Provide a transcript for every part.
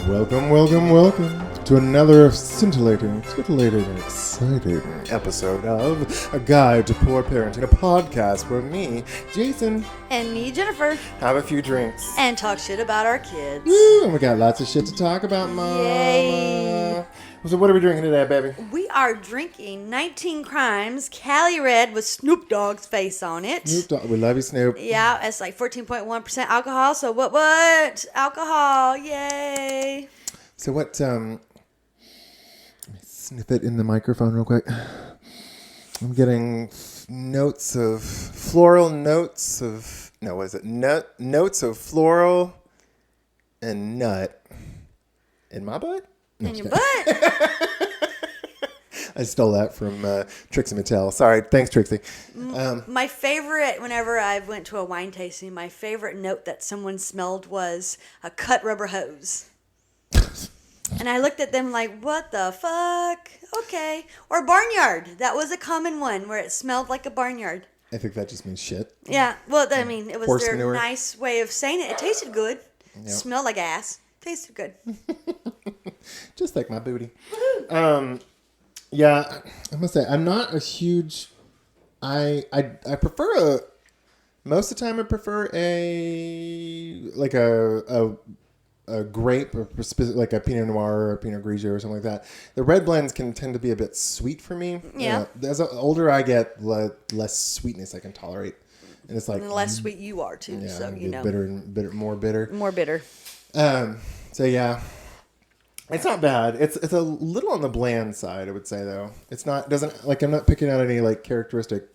Welcome to another scintillating, titillating, and exciting episode of A Guide to Poor Parenting, a podcast where me, Jason, and me, Jennifer, have a few drinks and talk shit about our kids. Woo, and we got lots of shit to talk about, Mama. Yay. So what are we drinking today, baby? We are drinking 19 Crimes Cali Red with Snoop Dogg's face on it. Snoop Dogg. We love you, Snoop. Yeah, it's like 14.1% alcohol. So what? Alcohol. Yay. So what, let me sniff it in the microphone real quick. I'm getting floral notes of floral and nut in my butt? In your butt? I stole that from Trixie Mattel. Sorry. Thanks, Trixie. My favorite, whenever I went to a wine tasting, my favorite note that someone smelled was a cut rubber hose. And I looked at them like, what the fuck? Okay. Or barnyard. That was a common one where it smelled like a barnyard. I think that just means shit. Yeah. Well, I mean, it was Horse their manure. nice way of saying it. It tasted good. Yep. Smelled like ass. Tasted good. Just like my booty. Yeah, I must say, I'm not a huge... I prefer most of the time I prefer a grape, or like a Pinot Noir or a Pinot Grigio or something like that. The red blends can tend to be a bit sweet for me. Yeah. As the older I get, less sweetness I can tolerate. And it's like... And the less sweet you are, too. Yeah, So, you know. bitter and bitter, more bitter. More bitter. So, yeah. It's not bad. It's a little on the bland side, I would say, though. It's not... I'm not picking out any, characteristic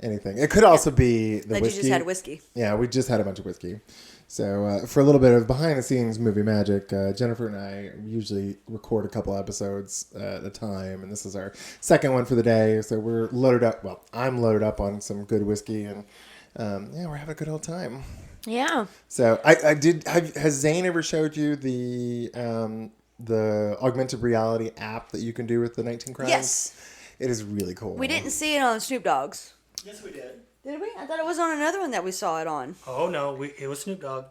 anything. It could also be the That whiskey. you just had whiskey. Yeah, we just had a bunch of whiskey. So, for a little bit of behind-the-scenes movie magic, Jennifer and I usually record a couple episodes at a time, and this is our second one for the day. So, we're loaded up. Well, I'm loaded up on some good whiskey, and we're having a good old time. Yeah. So, has Zane ever showed you the augmented reality app that you can do with the 19 Crimes? Yes. It is really cool. We didn't see it on Snoop Dogg's. Yes, we did. Did we? I thought it was on another one that we saw it on. Oh, no. It was Snoop Dogg.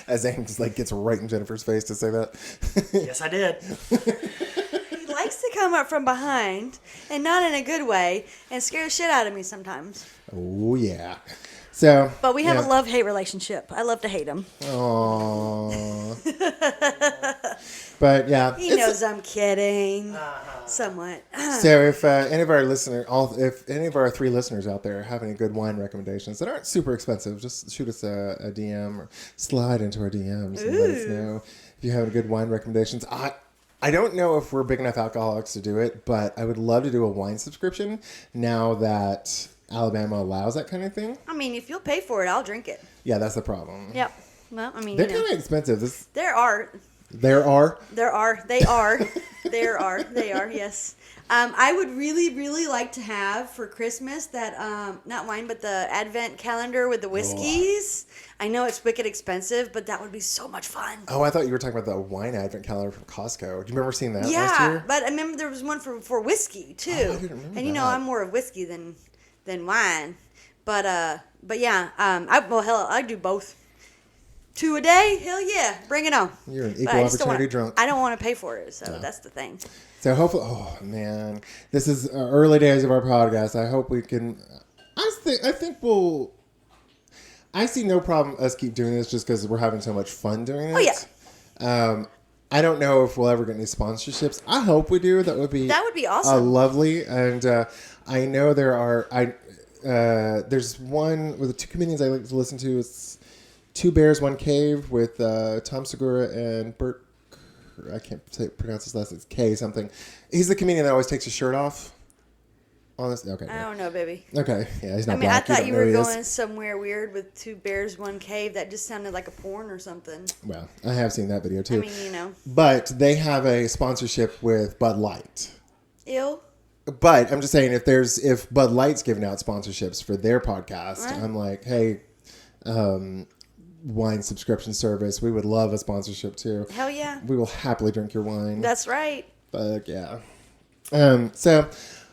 As Zane just gets right in Jennifer's face to say that. Yes, I did. He likes to come up from behind, and not in a good way, and scare the shit out of me sometimes. Oh, yeah. So, But we have a love-hate relationship. I love to hate him. Aww. But yeah, He knows I'm kidding. Somewhat. So if any of our three listeners out there have any good wine recommendations that aren't super expensive, just shoot us a DM or slide into our DMs and let us know if you have any good wine recommendations. I don't know if we're big enough alcoholics to do it, but I would love to do a wine subscription now that Alabama allows that kind of thing. I mean, if you'll pay for it, I'll drink it. Yeah, that's the problem. Yep. Well, I mean, They're kind of expensive. There are, yes. I would really, really like to have for Christmas that, not wine, but the Advent calendar with the whiskeys. Oh. I know it's wicked expensive, but that would be so much fun. Oh, I thought you were talking about the wine Advent calendar from Costco. Do you remember seeing that last year? Yeah, but I remember there was one for whiskey, too. Oh, I didn't remember and, you know, that. I'm more of whiskey than wine. But yeah, I do both. 2 a day? Hell yeah. Bring it on. You're an equal opportunity drunk. I don't want to pay for it, so that's the thing. So hopefully, oh man, this is early days of our podcast. I hope we can, I see no problem us keep doing this just because we're having so much fun doing it. Oh, yeah. I don't know if we'll ever get any sponsorships. I hope we do. That would be awesome. Lovely. And I know there's one with the two comedians I like to listen to. It's Two Bears, One Cave with Tom Segura and Bert. I can't pronounce his last name. It's K something. He's the comedian that always takes his shirt off. Okay. I don't know, baby. Okay. Yeah, he's not I mean, black. I thought you were going somewhere weird with Two Bears, One Cave. That just sounded like a porn or something. Well, I have seen that video too. I mean, you know. But they have a sponsorship with Bud Light. Ew. But I'm just saying, if Bud Light's giving out sponsorships for their podcast, right. I'm like, hey, wine subscription service, we would love a sponsorship too. Hell yeah. We will happily drink your wine. That's right. But yeah. So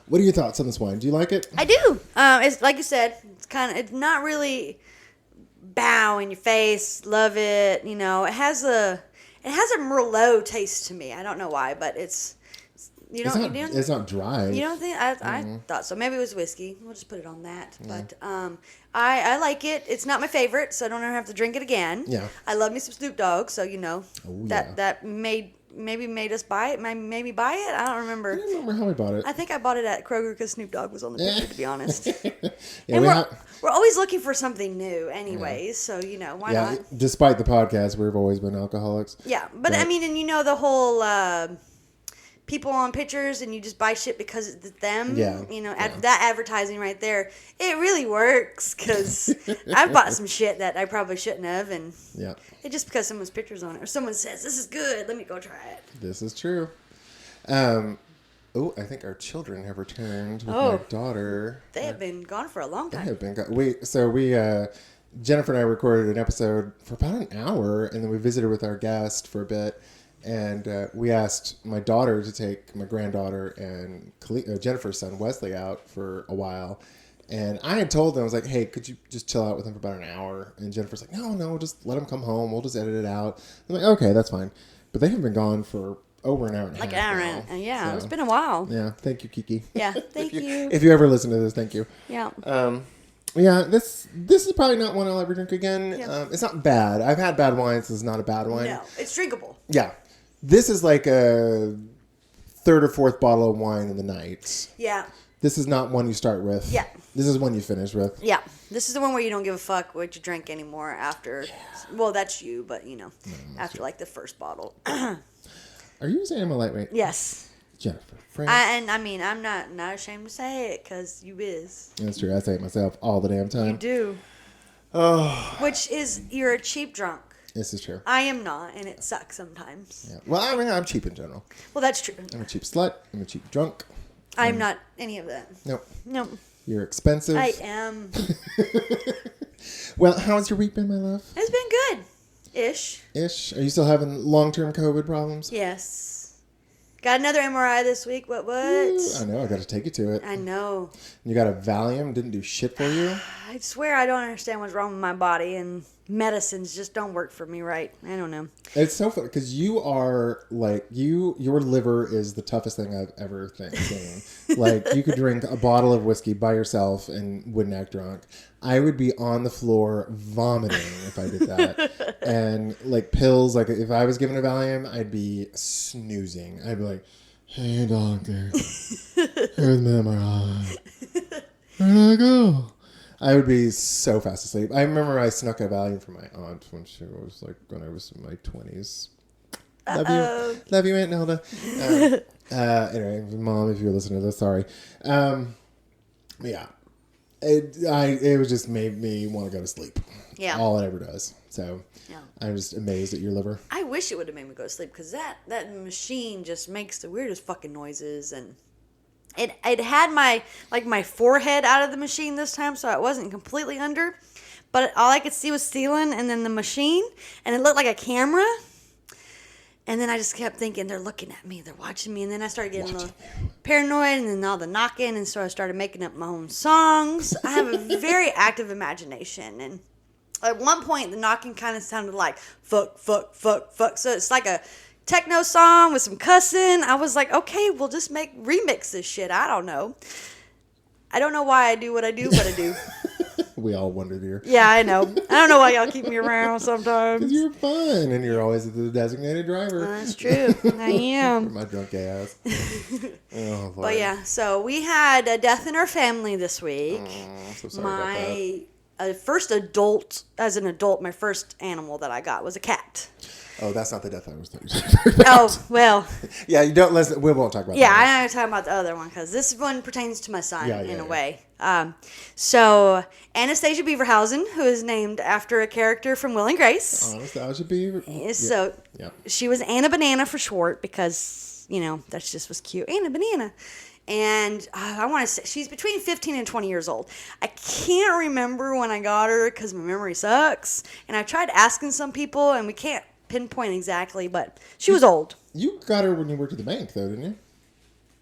what are your thoughts on this wine? Do you like it? I do. It's like you said, it's not really bow in your face, love it. You know, it has It has a Merlot taste to me. I don't know why, but it's It's not dry. You don't think? I thought so. Maybe it was whiskey. We'll just put it on that. But I like it. It's not my favorite, so I don't ever have to drink it again. Yeah. I love me some Snoop Dogg, so yeah. that made us buy it. Maybe buy it. I don't remember. I don't remember how we bought it. I think I bought it at Kroger because Snoop Dogg was on the picture. To be honest. Yeah, And we're always looking for something new, anyways. So why not? Despite the podcast, we've always been alcoholics. Yeah, but I mean, and the whole people on pictures, and you just buy shit because it's them. Yeah. That advertising right there, it really works because I've bought some shit that I probably shouldn't have, and it's just because someone's pictures on it or someone says this is good, let me go try it. This is true. I think our children have returned with my daughter. They have been gone for a long time. They have been gone. Jennifer and I recorded an episode for about an hour, and then we visited with our guest for a bit. And we asked my daughter to take my granddaughter and Jennifer's son, Wesley, out for a while. And I had told them, I was like, hey, could you just chill out with him for about an hour? And Jennifer's like, no, just let him come home. We'll just edit it out. I'm like, okay, that's fine. But they have been gone for over an hour and a half. Like an hour. Yeah, so, it's been a while. Yeah, thank you, Kiki. Yeah, thank you. If you ever listen to this, thank you. Yeah. Yeah, this is probably not one I'll ever drink again. Yeah. It's not bad. I've had bad wines. This is not a bad wine. No, it's drinkable. Yeah. This is like a third or fourth bottle of wine in the night. Yeah. This is not one you start with. Yeah. This is one you finish with. Yeah. This is the one where you don't give a fuck what you drink anymore after. Yeah. Well, that's you, but after like the first bottle. Are you saying I'm a lightweight? Yes. Jennifer. I'm not ashamed to say it because you is. That's true. I say it myself all the damn time. You do. Oh. Which is, you're a cheap drunk. This is true. I am not, and it sucks sometimes. Yeah. Well, I'm cheap in general. Well, that's true. I'm a cheap slut. I'm a cheap drunk. I'm not any of that. Nope. Nope. You're expensive. I am. Well, how's your week been, my love? It's been good. Ish. Are you still having long-term COVID problems? Yes. Got another MRI this week. What? Ooh, I know. I got to take you to it. I know. You got a Valium. Didn't do shit for you. I swear I don't understand what's wrong with my body, and medicines just don't work for me right. I don't know. It's so funny because you are like your liver is the toughest thing I've ever seen. Like you could drink a bottle of whiskey by yourself and wouldn't act drunk. I would be on the floor vomiting if I did that. And like pills, like if I was given a Valium, I'd be snoozing. I'd be like, "Hey doctor, here's my MRI. Where'd I go?" I would be so fast asleep. I remember I snuck a Valium from my aunt when I was in my 20s. Love you, Aunt Nelda. Anyway, Mom, if you're listening to this, sorry. Yeah, it was just made me want to go to sleep. Yeah, all it ever does. So yeah. I'm just amazed at your liver. I wish it would have made me go to sleep because that machine just makes the weirdest fucking noises, and it had my forehead out of the machine this time, so I wasn't completely under, but all I could see was ceiling and then the machine, and it looked like a camera. And then I just kept thinking, they're looking at me, they're watching me. And then I started getting a little paranoid, and then all the knocking, and so I started making up my own songs. I have a very active imagination, and at one point the knocking kind of sounded like fuck, fuck, fuck, fuck. So it's like a techno song with some cussing. I was like, okay, we'll just remix this shit. I don't know. I don't know why I do what I do, but I do. We all wondered here. Yeah, I know. I don't know why y'all keep me around sometimes. Because you're fun, and you're always the designated driver. That's true. I am. For my drunk ass. Oh, Lord. But yeah, so we had a death in our family this week. Oh, I'm so sorry about that. First adult, as an adult, my first animal that I got was a cat. Oh, that's not the death I was thinking about. Oh, well. Yeah, you don't listen. We won't talk about that. Yeah, I'm not talking about the other one because this one pertains to my son in a way. So, Anastasia Beaverhausen, who is named after a character from Will and Grace. Anastasia Beaver. So, she was Anna Banana for short because, that just was cute. Anna Banana. And I want to say she's between 15 and 20 years old. I can't remember when I got her because my memory sucks. And I tried asking some people, and we can't pinpoint exactly, but she was old. You got her when you worked at the bank, though, didn't you?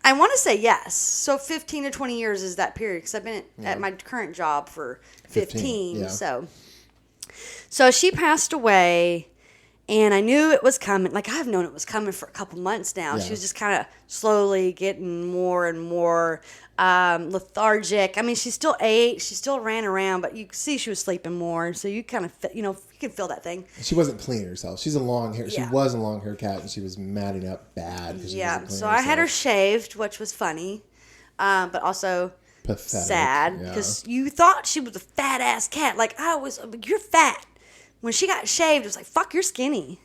I want to say yes. So 15 to 20 years is that period because I've been at my current job for 15. So she passed away, And I knew it was coming. Like, I've known it was coming for a couple months now. Yeah. She was just kind of slowly getting more and more lethargic. I mean, she still ate. She still ran around, but you could see she was sleeping more. So you kind of, you can feel that thing. She wasn't cleaning herself. She's a long hair. Yeah. She was a long hair cat, and she was matting up bad. She Yeah. wasn't So cleaning I had her herself. shaved, which was funny, but also Pathetic. sad Yeah. because you thought she was a fat ass cat. Like, you're fat. When she got shaved, it was like, fuck, you're skinny.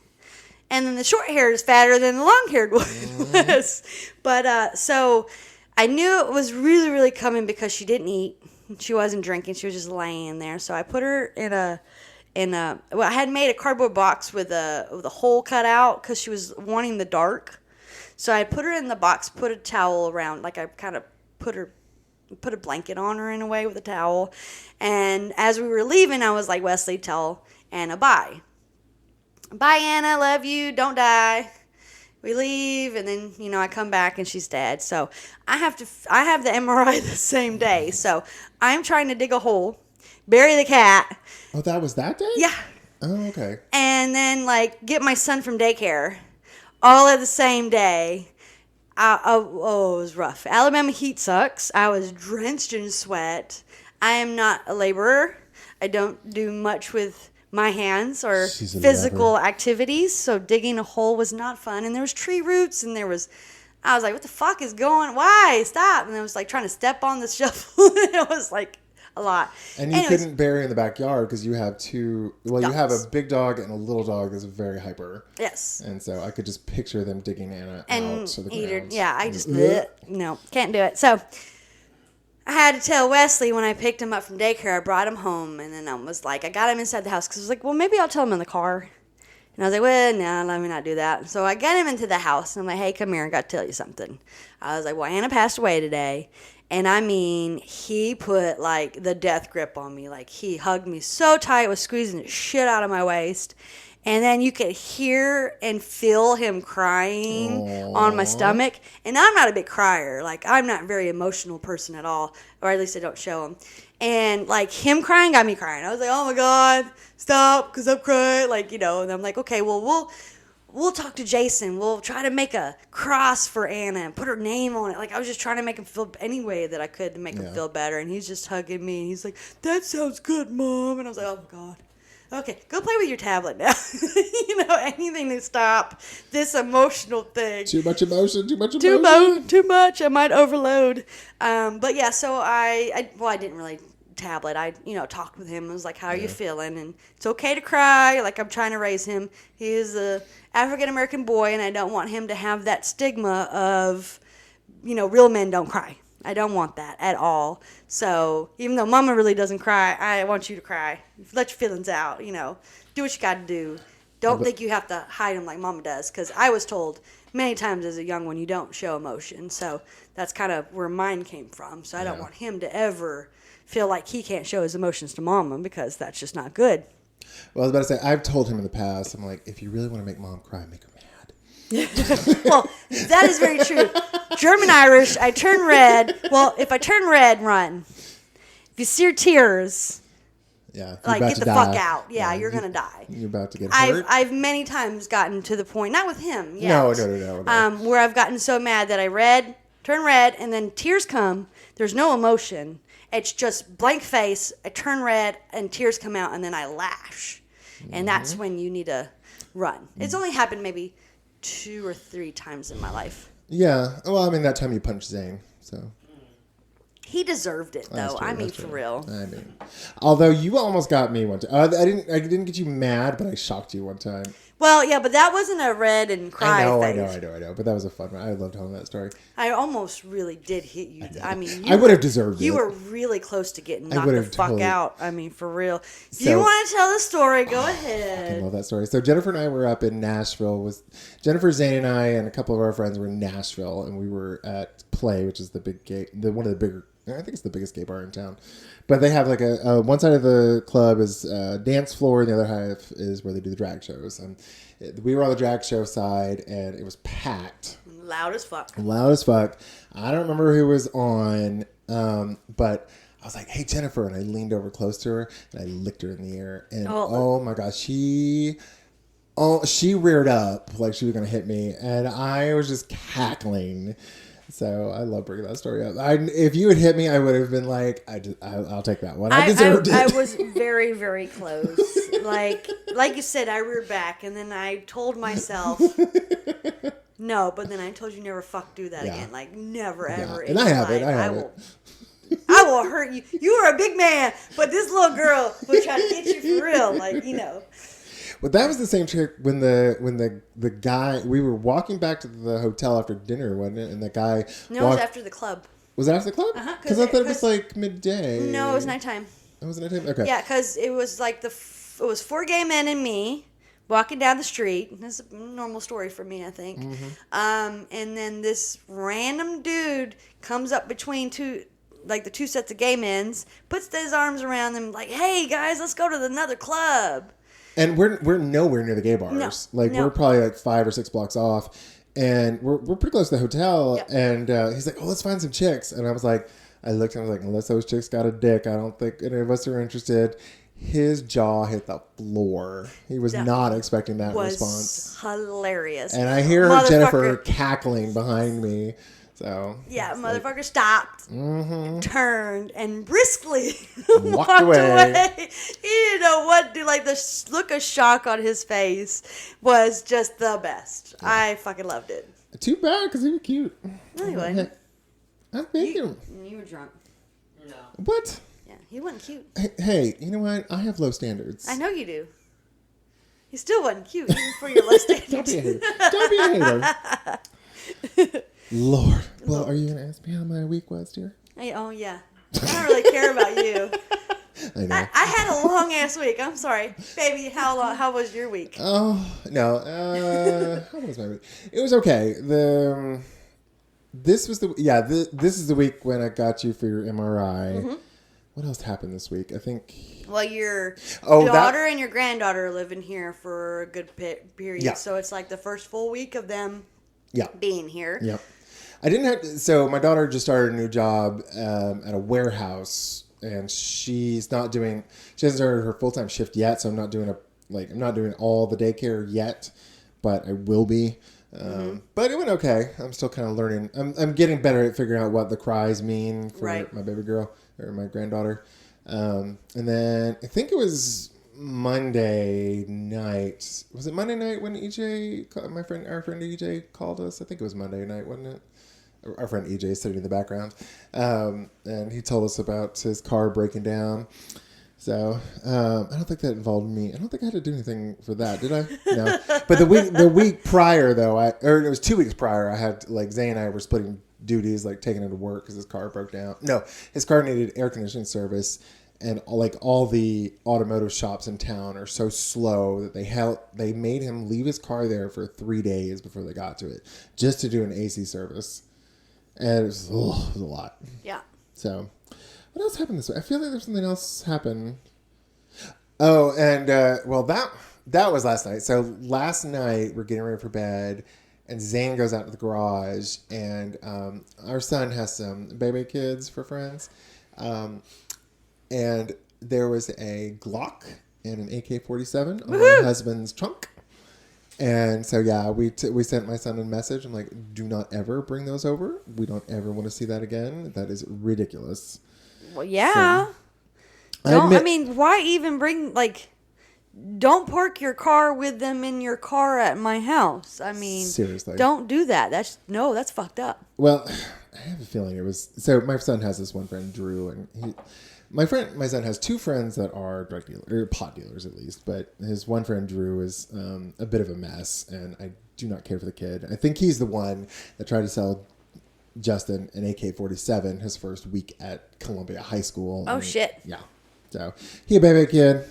And then the short hair is fatter than the long haired one was. But so I knew it was really, really coming because she didn't eat. She wasn't drinking. She was just laying there. So I put her in a well, I had made a cardboard box with a hole cut out because she was wanting the dark. So I put her in the box, put a towel around, like I kind of put a blanket on her in a way with a towel. And as we were leaving, I was like, Wesley, tell Anna bye. Bye, Anna, love you, don't die. We leave, and then, I come back and she's dead. So I have the MRI the same day. So I'm trying to dig a hole, bury the cat. Oh, that was that day? Yeah. Oh, okay. And then, get my son from daycare all at the same day. It was rough. Alabama heat sucks. I was drenched in sweat. I am not a laborer. I don't do much with my hands or She's a physical lover. activities, so digging a hole was not fun. And there was tree roots, and I was like, what the fuck is going, why, stop. And I was like trying to step on the shovel. It was like a lot. And you couldn't bury in the backyard because you have you have Dogs. a big dog and a little dog that's very hyper. Yes. And so I could just picture them digging Anna And out to the eat her. ground. Yeah, I just, Ugh. no, can't do it. So I had to tell Wesley when I picked him up from daycare, I brought him home, and then I was like, I got him inside the house because I was like, well, maybe I'll tell him in the car. And I was like, well, no, let me not do that. So I got him into the house, and I'm like, hey, come here, I got to tell you something. I was like, well, Anna passed away today. And I mean, he put the death grip on me. Like, he hugged me so tight, was squeezing the shit out of my waist. And then you could hear and feel him crying on my stomach. And I'm not a big crier. Like, I'm not a very emotional person at all. Or at least I don't show him. And, him crying got me crying. I was like, oh, my God, stop, because I'm crying. And I'm like, okay, well, we'll talk to Jason. We'll try to make a cross for Anna and put her name on it. I was just trying to make him feel any way that I could to make him feel better. And he's just hugging me. And he's like, that sounds good, Mom. And I was like, oh, my God. Okay, go play with your tablet now. Anything to stop this emotional thing. Too much emotion. Too much. I might overload. But yeah, so I didn't really tablet. I talked with him. I was like, how are you feeling? And it's okay to cry. I'm trying to raise him. He is a African American boy, and I don't want him to have that stigma of, real men don't cry. I don't want that at all. So even though Mama really doesn't cry, I want you to cry. Let your feelings out. Do what you got to do. Don't think you have to hide them like Mama does. Because I was told many times as a young one, you don't show emotion. So that's kind of where mine came from. So I don't want him to ever feel like he can't show his emotions to Mama, because that's just not good. Well, I was about to say, I've told him in the past, I'm like, if you really want to make Mom cry, make her mad. Well, that is very true. German Irish, I turn red. Well, if I turn red, run. If you see her tears, Yeah. If you're about get to the die, fuck out. Yeah, you're going to die. You're about to get hurt. I've many times gotten to the point, not with him, yet, No. where I've gotten so mad that I turn red, and then tears come. There's no emotion. It's just blank face. I turn red, and tears come out, and then I lash. And that's when you need to run. It's only happened maybe 2 or 3 times in my life. Yeah. Well, I mean, that time you punched Zane, so. He deserved it, though. That's true, I mean, that's for true. real. I mean, although you almost got me one time. I didn't get you mad, but I shocked you one time. Well, yeah, but that wasn't a red and cry I thing. know. But that was a fun one. I loved telling that story. I almost really did hit you. I mean, I would have deserved it. You were really close to getting knocked would the have fuck totally- out. I mean, for real. If So- you want to tell the story, go I ahead. love that story. So Jennifer and I were up in Nashville. Jennifer, Zane, and I, and a couple of our friends were in Nashville, and we were at Play, which is one of the bigger. I think it's the biggest gay bar in town. But they have a one side of the club is a dance floor, and the other half is where they do the drag shows. And we were on the drag show side, and it was packed. Loud as fuck. Loud as fuck. I don't remember who was on, but I was like, hey, Jennifer. And I leaned over close to her, and I licked her in the ear. And oh my gosh, she Oh, she reared up like she was gonna hit me, and I was just cackling. So I love bringing that story up. If you had hit me, I would have been like, I'll take that one. I deserved it. I was very, very close. like you said, I reared back, and then I told myself, no. But then I told you never do that again. Like never ever. And I have it. I have it. I will hurt you. You are a big man, but this little girl will try to get you for real. Like But that was the same trick when the guy, we were walking back to the hotel after dinner, wasn't it? And the guy No, it was after the club. Was it after the club? Because I thought it was like midday. No, it was nighttime. It was nighttime? Okay. Yeah, because it was like it was 4 gay men and me walking down the street. That's a normal story for me, I think. Mm-hmm. And then this random dude comes up between the two sets of gay men's, puts his arms around them like, hey, guys, let's go to another club. And we're nowhere near the gay bars. No, we're probably like 5 or 6 blocks off. And we're pretty close to the hotel. Yep. And he's like, oh, let's find some chicks. And I was like, I looked and I was like, unless those chicks got a dick, I don't think any of us are interested. His jaw hit the floor. He was not expecting that response. Hilarious. And I hear Jennifer cackling behind me. So yeah, motherfucker stopped, turned, and briskly walked away. He didn't know what to do. Like the look of shock on his face was just the best. Yeah. I fucking loved it. Too bad because he was cute. Anyway, I think you were drunk. No. What? Yeah, he wasn't cute. Hey, you know what? I have low standards. I know you do. He still wasn't cute even for your low standards. Don't be a hater. Don't be a hater. Lord. Well, are you going to ask me how my week was, dear? Oh, yeah. I don't really care about you. I know. I had a long ass week. I'm sorry. Baby, how was your week? Oh, no. How was my week? It was okay. This is the week when I got you for your MRI. Mm-hmm. What else happened this week? I think. Well, your daughter and your granddaughter are living here for a good period. Yeah. So it's like the first full week of them being here. Yep. I didn't have so my daughter just started a new job at a warehouse, and she hasn't started her full-time shift yet, so I'm not doing all the daycare yet, but I will be. But it went okay. I'm still kind of learning. I'm getting better at figuring out what the cries mean for my baby girl or my granddaughter. And then I think it was Monday night. Was it Monday night when our friend EJ called us? I think it was Monday night, wasn't it? Our friend EJ is sitting in the background. And he told us about his car breaking down. So I don't think that involved me. I don't think I had to do anything for that, did I? No. But the week prior, though, it was 2 weeks prior, I had, Zay and I were splitting duties, taking him to work because his car broke down. No, his car needed air conditioning service. And all the automotive shops in town are so slow that they made him leave his car there for 3 days before they got to it, just to do an AC service. And it was a lot. Yeah. So, what else happened this week? I feel like there's something else happened. Oh, and that was last night. So last night we're getting ready for bed, and Zane goes out to the garage, and our son has some baby kids for friends. And there was a Glock and an AK-47 on my husband's trunk. And so, we sent my son a message. I'm like, do not ever bring those over. We don't ever want to see that again. That is ridiculous. Well, yeah. So, why even bring, don't park your car with them in your car at my house. I mean, seriously. Don't do that. That's fucked up. Well, I have a feeling it was, so my son has this one friend, Drew, and my son has 2 friends that are drug dealers, or pot dealers at least, but his one friend, Drew, is a bit of a mess, and I do not care for the kid. I think he's the one that tried to sell Justin an AK-47 his first week at Columbia High School. Oh, shit. Yeah. So, he a baby kid.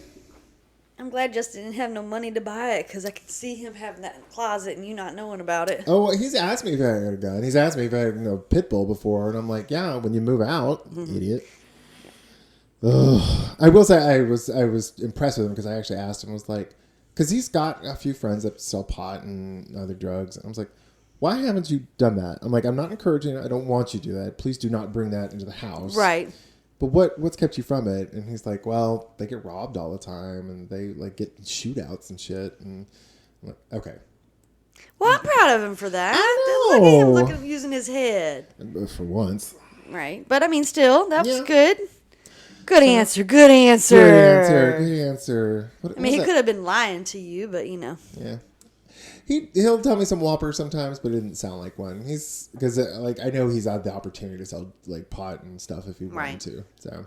I'm glad Justin didn't have no money to buy it, because I could see him having that in the closet and you not knowing about it. Oh, well, he's asked me if I had a gun. He's asked me if I had a pit bull before, and I'm like, yeah, when you move out, idiot. Ugh. I will say I was impressed with him because I actually asked him, because he's got a few friends that sell pot and other drugs. And I was like, why haven't you done that? I'm like, I'm not encouraging it. I don't want you to do that. Please do not bring that into the house. Right. But what's kept you from it? And he's like, well, they get robbed all the time and they get shootouts and shit. And Okay. Well, I'm proud of him for that. I Look at him know. looking, using his head. For once. Right. But I mean, still, that was Yeah. good. Good answer. Good answer. Good answer. Good answer. I mean, he could have been lying to you, but you know. Yeah. He'll tell me some whopper sometimes, but it didn't sound like one. He's because like I know he's had the opportunity to sell like pot and stuff if he wanted Right. to. So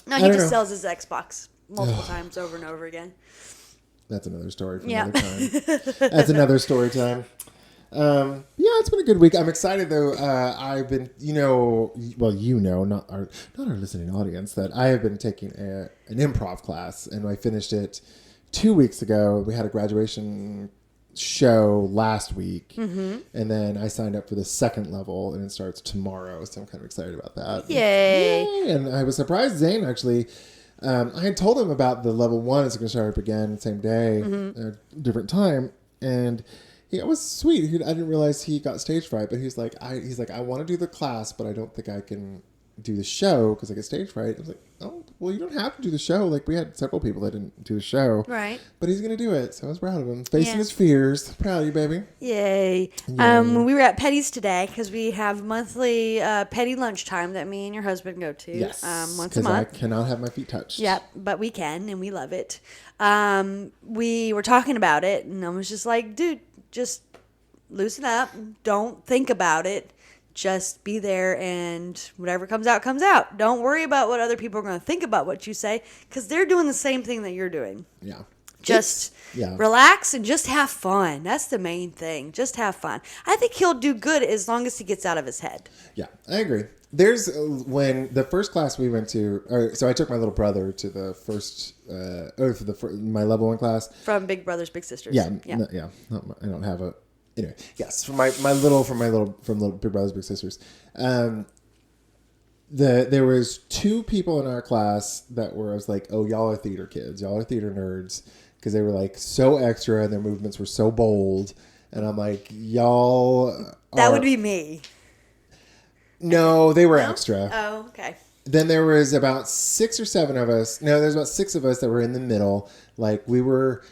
No, I he don't just know. sells his Xbox multiple times over and over again. that's another story for Yeah. another time. That's another story time. Yeah, it's been a good week. I'm excited though. I've been, not our listening audience, that I have been taking an improv class, and I finished it 2 weeks ago. We had a graduation show last week, and then I signed up for the second level, and it starts tomorrow. So I'm kind of excited about that. Yay. And I was surprised Zane actually. I had told him about the level one is going to start up again the same day, different time, and it was sweet. I didn't realize he got stage fright, but he's like, I want to do the class, but I don't think I can do the show because I get stage fright. I was like, oh, well, you don't have to do the show. Like, we had several people that didn't do the show, Right. but he's gonna do it. So I was proud of him, facing Yeah. his fears. Proud of you, baby. Yay. We were at Petty's today because we have monthly Petty lunchtime that me and your husband go to Yes, once a because I month. cannot have my feet touched. Yep, but we can, and we love it. We were talking about it, and I was just like, dude, just loosen up. Don't think about it. Just be there, and whatever comes out, comes out. Don't worry about what other people are going to think about what you say, because they're doing the same thing that you're doing. Yeah. Just relax and just have fun. That's the main thing. Just have fun. I think he'll do good as long as he gets out of his head. Yeah, I agree. There's when the first class we went to, so I took my little brother to the first, my level one class. From Big Brothers Big Sisters. Yeah. I don't have a. Anyway, yes, from little Big Brothers Big Sisters. There was two people in our class that were, I was like, oh, y'all are theater kids, y'all are theater nerds, because they were like so extra and their movements were so bold, and I'm like, y'all. That would be me. No, they were extra. Oh, okay. Then there was about 6 or 7 of us. No, there's about 6 of us that were in the middle. Like, we were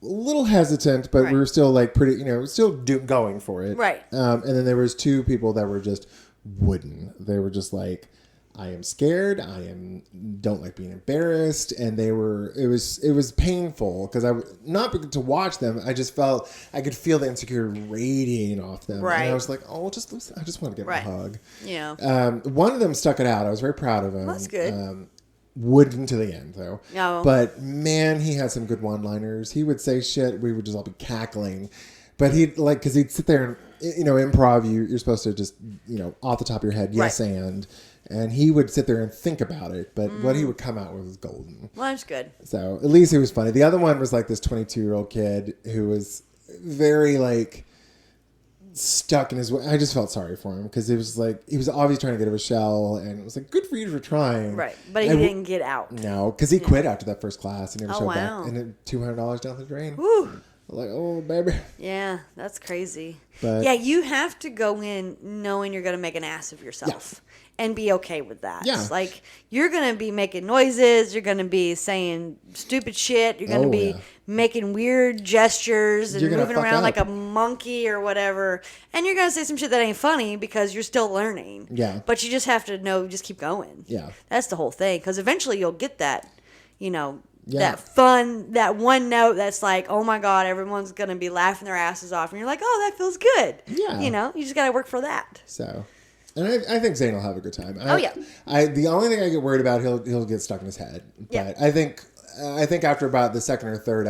a little hesitant, but we were still like pretty, still going for it. Right. And then there was 2 people that were just wooden. They were just like, I am scared. Don't like being embarrassed. And it was painful because not to watch them. I just felt, I could feel the insecurity radiating off them. Right. And I was like, oh, I just want to give them a hug. Yeah. One of them stuck it out. I was very proud of him. That's good. Wouldn't to the end though. No. But man, he had some good one-liners. He would say shit. We would just all be cackling. But because he'd sit there and, improv, you're supposed to just, off the top of your head, yes, and he would sit there and think about it. But what he would come out with was golden. Well, that's good. So at least he was funny. The other one was like this 22-year-old kid who was very like stuck in his way. I just felt sorry for him because it was like he was obviously trying to get out of his shell, and it was like, good for you for trying. Right, but he didn't get out. No, because he quit after that first class. He never showed wow. back, and then $200 down the drain. Woo. Like, oh baby. Yeah, that's crazy. But, yeah, you have to go in knowing you're going to make an ass of yourself. And be okay with that. Yeah. Like, you're going to be making noises. You're going to be saying stupid shit. You're going to be making weird gestures and moving around like a monkey or whatever. And you're going to say some shit that ain't funny because you're still learning. Yeah. But you just have to know, just keep going. Yeah. That's the whole thing. Because eventually you'll get that, that fun, that one note that's like, oh my God, everyone's going to be laughing their asses off. And you're like, oh, that feels good. Yeah. You just got to work for that. So... And I think Zane will have a good time. Yeah. The only thing I get worried about, he'll get stuck in his head. But Yeah. I think after about the second or third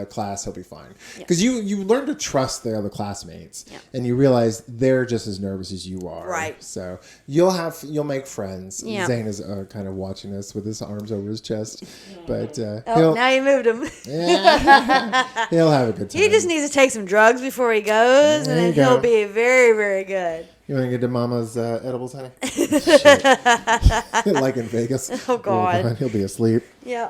class, he'll be fine. Because you learn to trust the other classmates, and you realize they're just as nervous as you are. Right. So you'll make friends. Yeah. Zane is kind of watching us with his arms over his chest, but Now you moved him. he'll have a good time. He just needs to take some drugs before he goes, and then he'll be very, very good. You want to get to Mama's edibles, honey? Shit. Like in Vegas. Oh, God. He'll be asleep. Yeah.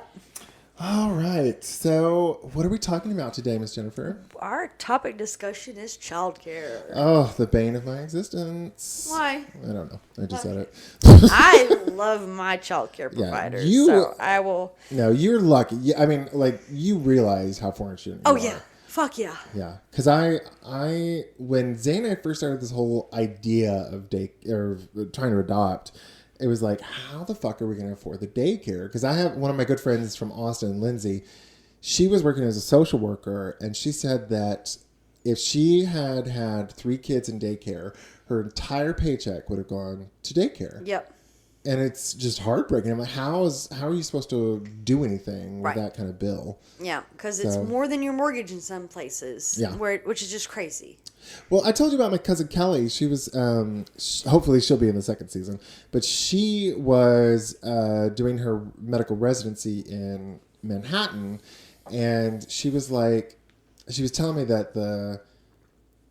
All right. So, what are we talking about today, Miss Jennifer? Our topic discussion is childcare. Oh, the bane of my existence. Why? I don't know. I just said it. I love my childcare providers, so I will. No, you're lucky. I mean, like, you realize how fortunate you are. Yeah. Fuck yeah. Yeah, because when Zane and I first started this whole idea of trying to adopt, it was like, how the fuck are we going to afford the daycare? Because I have one of my good friends from Austin, Lindsay. She was working as a social worker, and she said that if she had had 3 kids in daycare, her entire paycheck would have gone to daycare. Yep. And it's just heartbreaking. I'm like, how are you supposed to do anything with Right. that kind of bill? Yeah, because it's more than your mortgage in some places. Yeah. Which is just crazy. Well, I told you about my cousin Kelly. She was, hopefully she'll be in the 2nd season, but she was doing her medical residency in Manhattan, and she was telling me that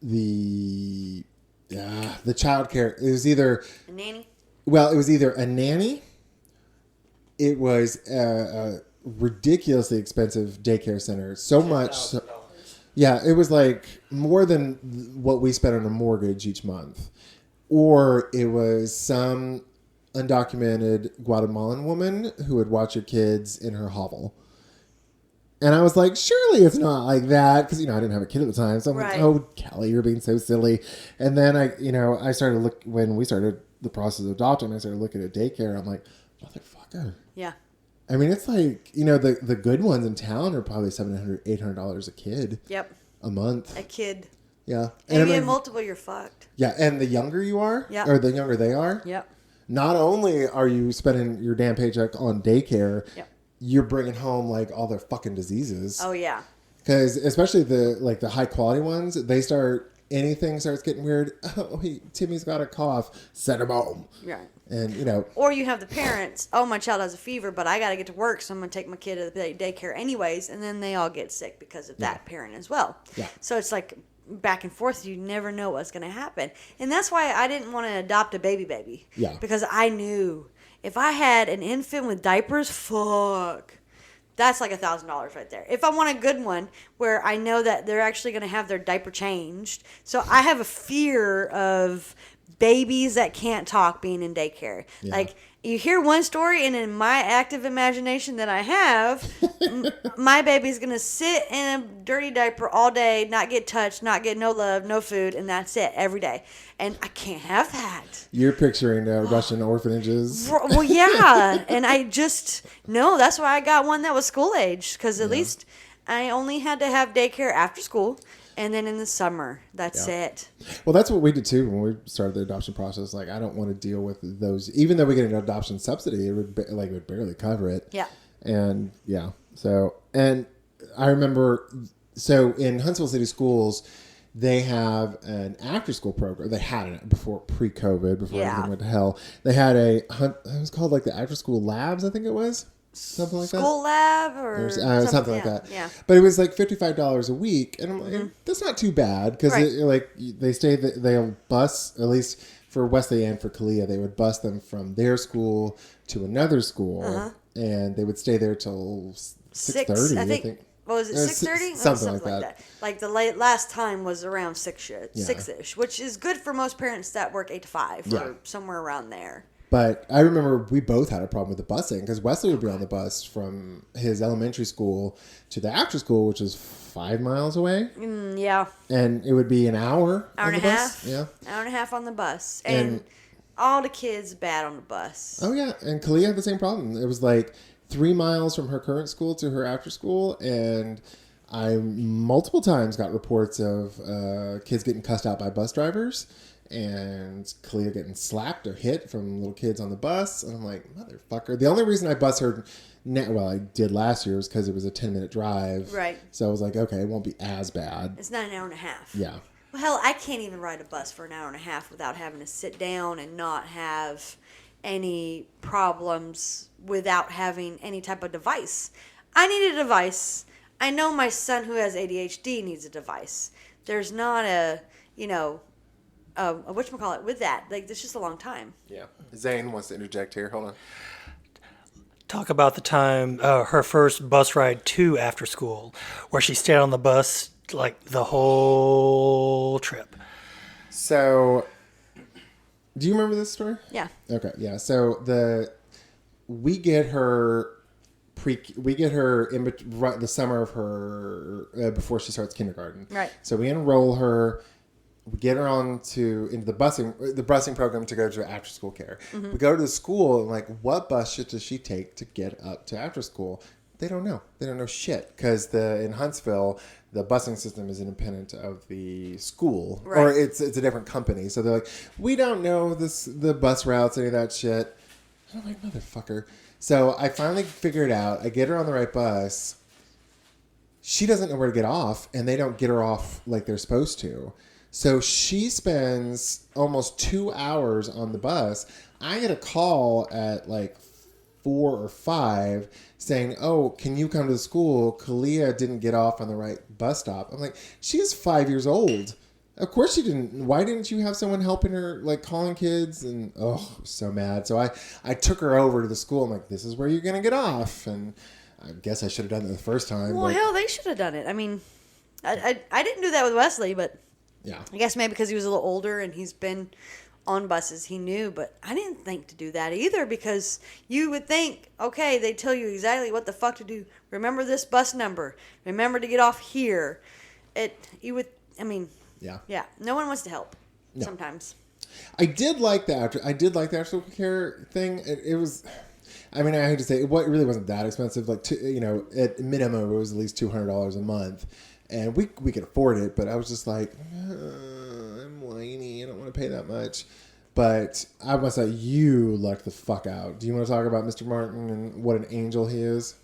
the childcare, it was either A nanny? Well, it was either a nanny, it was a ridiculously expensive daycare center, so much. $10,000. Yeah, it was like more than what we spent on a mortgage each month. Or it was some undocumented Guatemalan woman who would watch your kids in her hovel. And I was like, surely it's not like that. Because, I didn't have a kid at the time. So I'm Right. like, oh, Kelly, you're being so silly. And then I started when we started the process of adopting, I started looking at daycare. I'm like, motherfucker. Yeah. I mean, it's like, the good ones in town are probably $700, $800 a kid. Yep. A month. A kid. Yeah. And if you I have mean, multiple, you're fucked. yeah, and the younger you are, Yeah. or the younger they are, Yep. not only are you spending your damn paycheck on daycare, Yep. you're bringing home like all their fucking diseases. Oh, yeah. Because especially the high quality ones, anything starts getting weird. Oh, Timmy's got a cough. Send him home. Right. And Or you have the parents, oh, my child has a fever, but I got to get to work, so I'm going to take my kid to the daycare anyways, and then they all get sick because of that parent as well. Yeah. So it's like back and forth. You never know what's going to happen. And that's why I didn't want to adopt a baby. Yeah. Because I knew if I had an infant with diapers, fuck. That's like $1,000 right there. If I want a good one where I know that they're actually going to have their diaper changed. So I have a fear of babies that can't talk being in daycare. Yeah. Like, you hear one story, and in my active imagination that I have, my baby's going to sit in a dirty diaper all day, not get touched, not get no love, no food, and that's it every day. And I can't have that. you're picturing Russian orphanages. Well, yeah. And I just, no, that's why I got one that was school age. Because at least I only had to have daycare after school. And then in the summer, that's it. Well, that's what we did too when we started the adoption process. Like, I don't want to deal with those. Even though we get an adoption subsidy, it would barely cover it. Yeah. And yeah, and I remember, in Huntsville City Schools, they have an after-school program. They had it before pre-COVID, before everything went to hell. They had it was called like the after-school labs, I think it was. Something like School lab or something like that. Yeah. But it was like $55 a week, and I'm like, that's not too bad because Right. they'll bus, at least for Wesley and for Kalia, they would bus them from their school to another school, and they would stay there till 6:30. I think. What was it, Or 6:30? something like that. Like the last time was around 6-ish, which is good for most parents that work 8 to 5 or somewhere around there. But I remember we both had a problem with the busing because Wesley would be on the bus from his elementary school to the after school, which is 5 miles away. Yeah. And it would be an hour Hour on and the a bus. half. Yeah. Hour and a half on the bus. And all the kids bad on the bus. Oh, yeah. And Kalia had the same problem. It was like 3 miles from her current school to her after school. And I multiple times got reports of kids getting cussed out by bus drivers. And Kalia getting slapped or hit from little kids on the bus. And I'm like, motherfucker. The only reason I bus her, I did last year was because it was a 10-minute drive. Right. So I was like, okay, it won't be as bad. It's not an hour and a half. Yeah. Well, hell, I can't even ride a bus for an hour and a half without having to sit down and not have any problems without having any type of device. I need a device. I know my son who has ADHD needs a device. There's not a whatchamacallit with that. Like, it's just a long time. Yeah. Zane wants to interject here. Hold on. Talk about the time, her first bus ride to after school, where she stayed on the bus like the whole trip. So, do you remember this story? Yeah. Okay, yeah. So we get her we get her in right, the summer of her before she starts kindergarten. Right. So we enroll her. We get her into the busing program to go to after school care. Mm-hmm. We go to the school and like, what bus does she take to get up to after school? They don't know. They don't know shit because in Huntsville, the busing system is independent of the school, right. or it's a different company. So they're like, we don't know the bus routes, any of that shit. I'm like, motherfucker. So I finally figure it out. I get her on the right bus. She doesn't know where to get off, and they don't get her off like they're supposed to. So she spends almost 2 hours on the bus. I get a call at like 4 or 5 saying, oh, can you come to the school? Kalia didn't get off on the right bus stop. I'm like, she's 5 years old. Of course she didn't. Why didn't you have someone helping her, like calling kids? And I was so mad. So I took her over to the school. I'm like, this is where you're going to get off. And I guess I should have done it the first time. Well, hell, they should have done it. I mean, I didn't do that with Wesley, but yeah. I guess maybe because he was a little older and he's been on buses, he knew. But I didn't think to do that either because you would think, okay, they tell you exactly what the fuck to do. Remember this bus number. Remember to get off here. Yeah. No one wants to help sometimes. I did like the after school care thing. It was, I mean, I hate to say it really wasn't that expensive. Like, at minimum, it was at least $200 a month. And we could afford it, but I was just like, I'm whiny. I don't want to pay that much. But I must say, you lucked the fuck out. Do you want to talk about Mr. Martin and what an angel he is?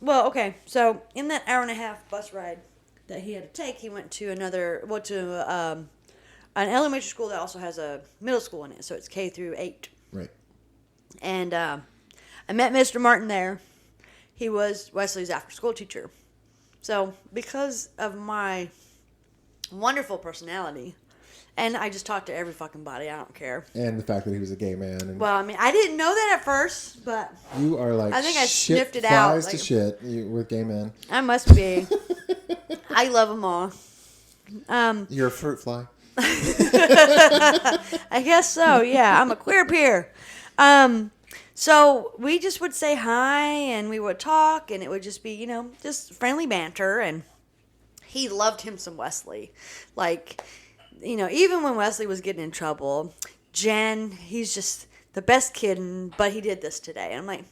Well, okay. So in that hour and a half bus ride that he had to take, he went to an elementary school that also has a middle school in it. So it's K through 8. Right. And I met Mr. Martin there. He was Wesley's after school teacher. So, because of my wonderful personality, and I just talk to every fucking body, I don't care. And the fact that he was a gay man. And well, I mean, I didn't know that at first, but you are like, I think I shit sniffed it out. Flies to shit with gay men. I must be. I love them all. You're a fruit fly. I guess so. Yeah, I'm a queer peer. So we just would say hi and we would talk and it would just be, just friendly banter. And he loved him some Wesley. Like, even when Wesley was getting in trouble, Jen, he's just the best kid, but he did this today. And I'm like,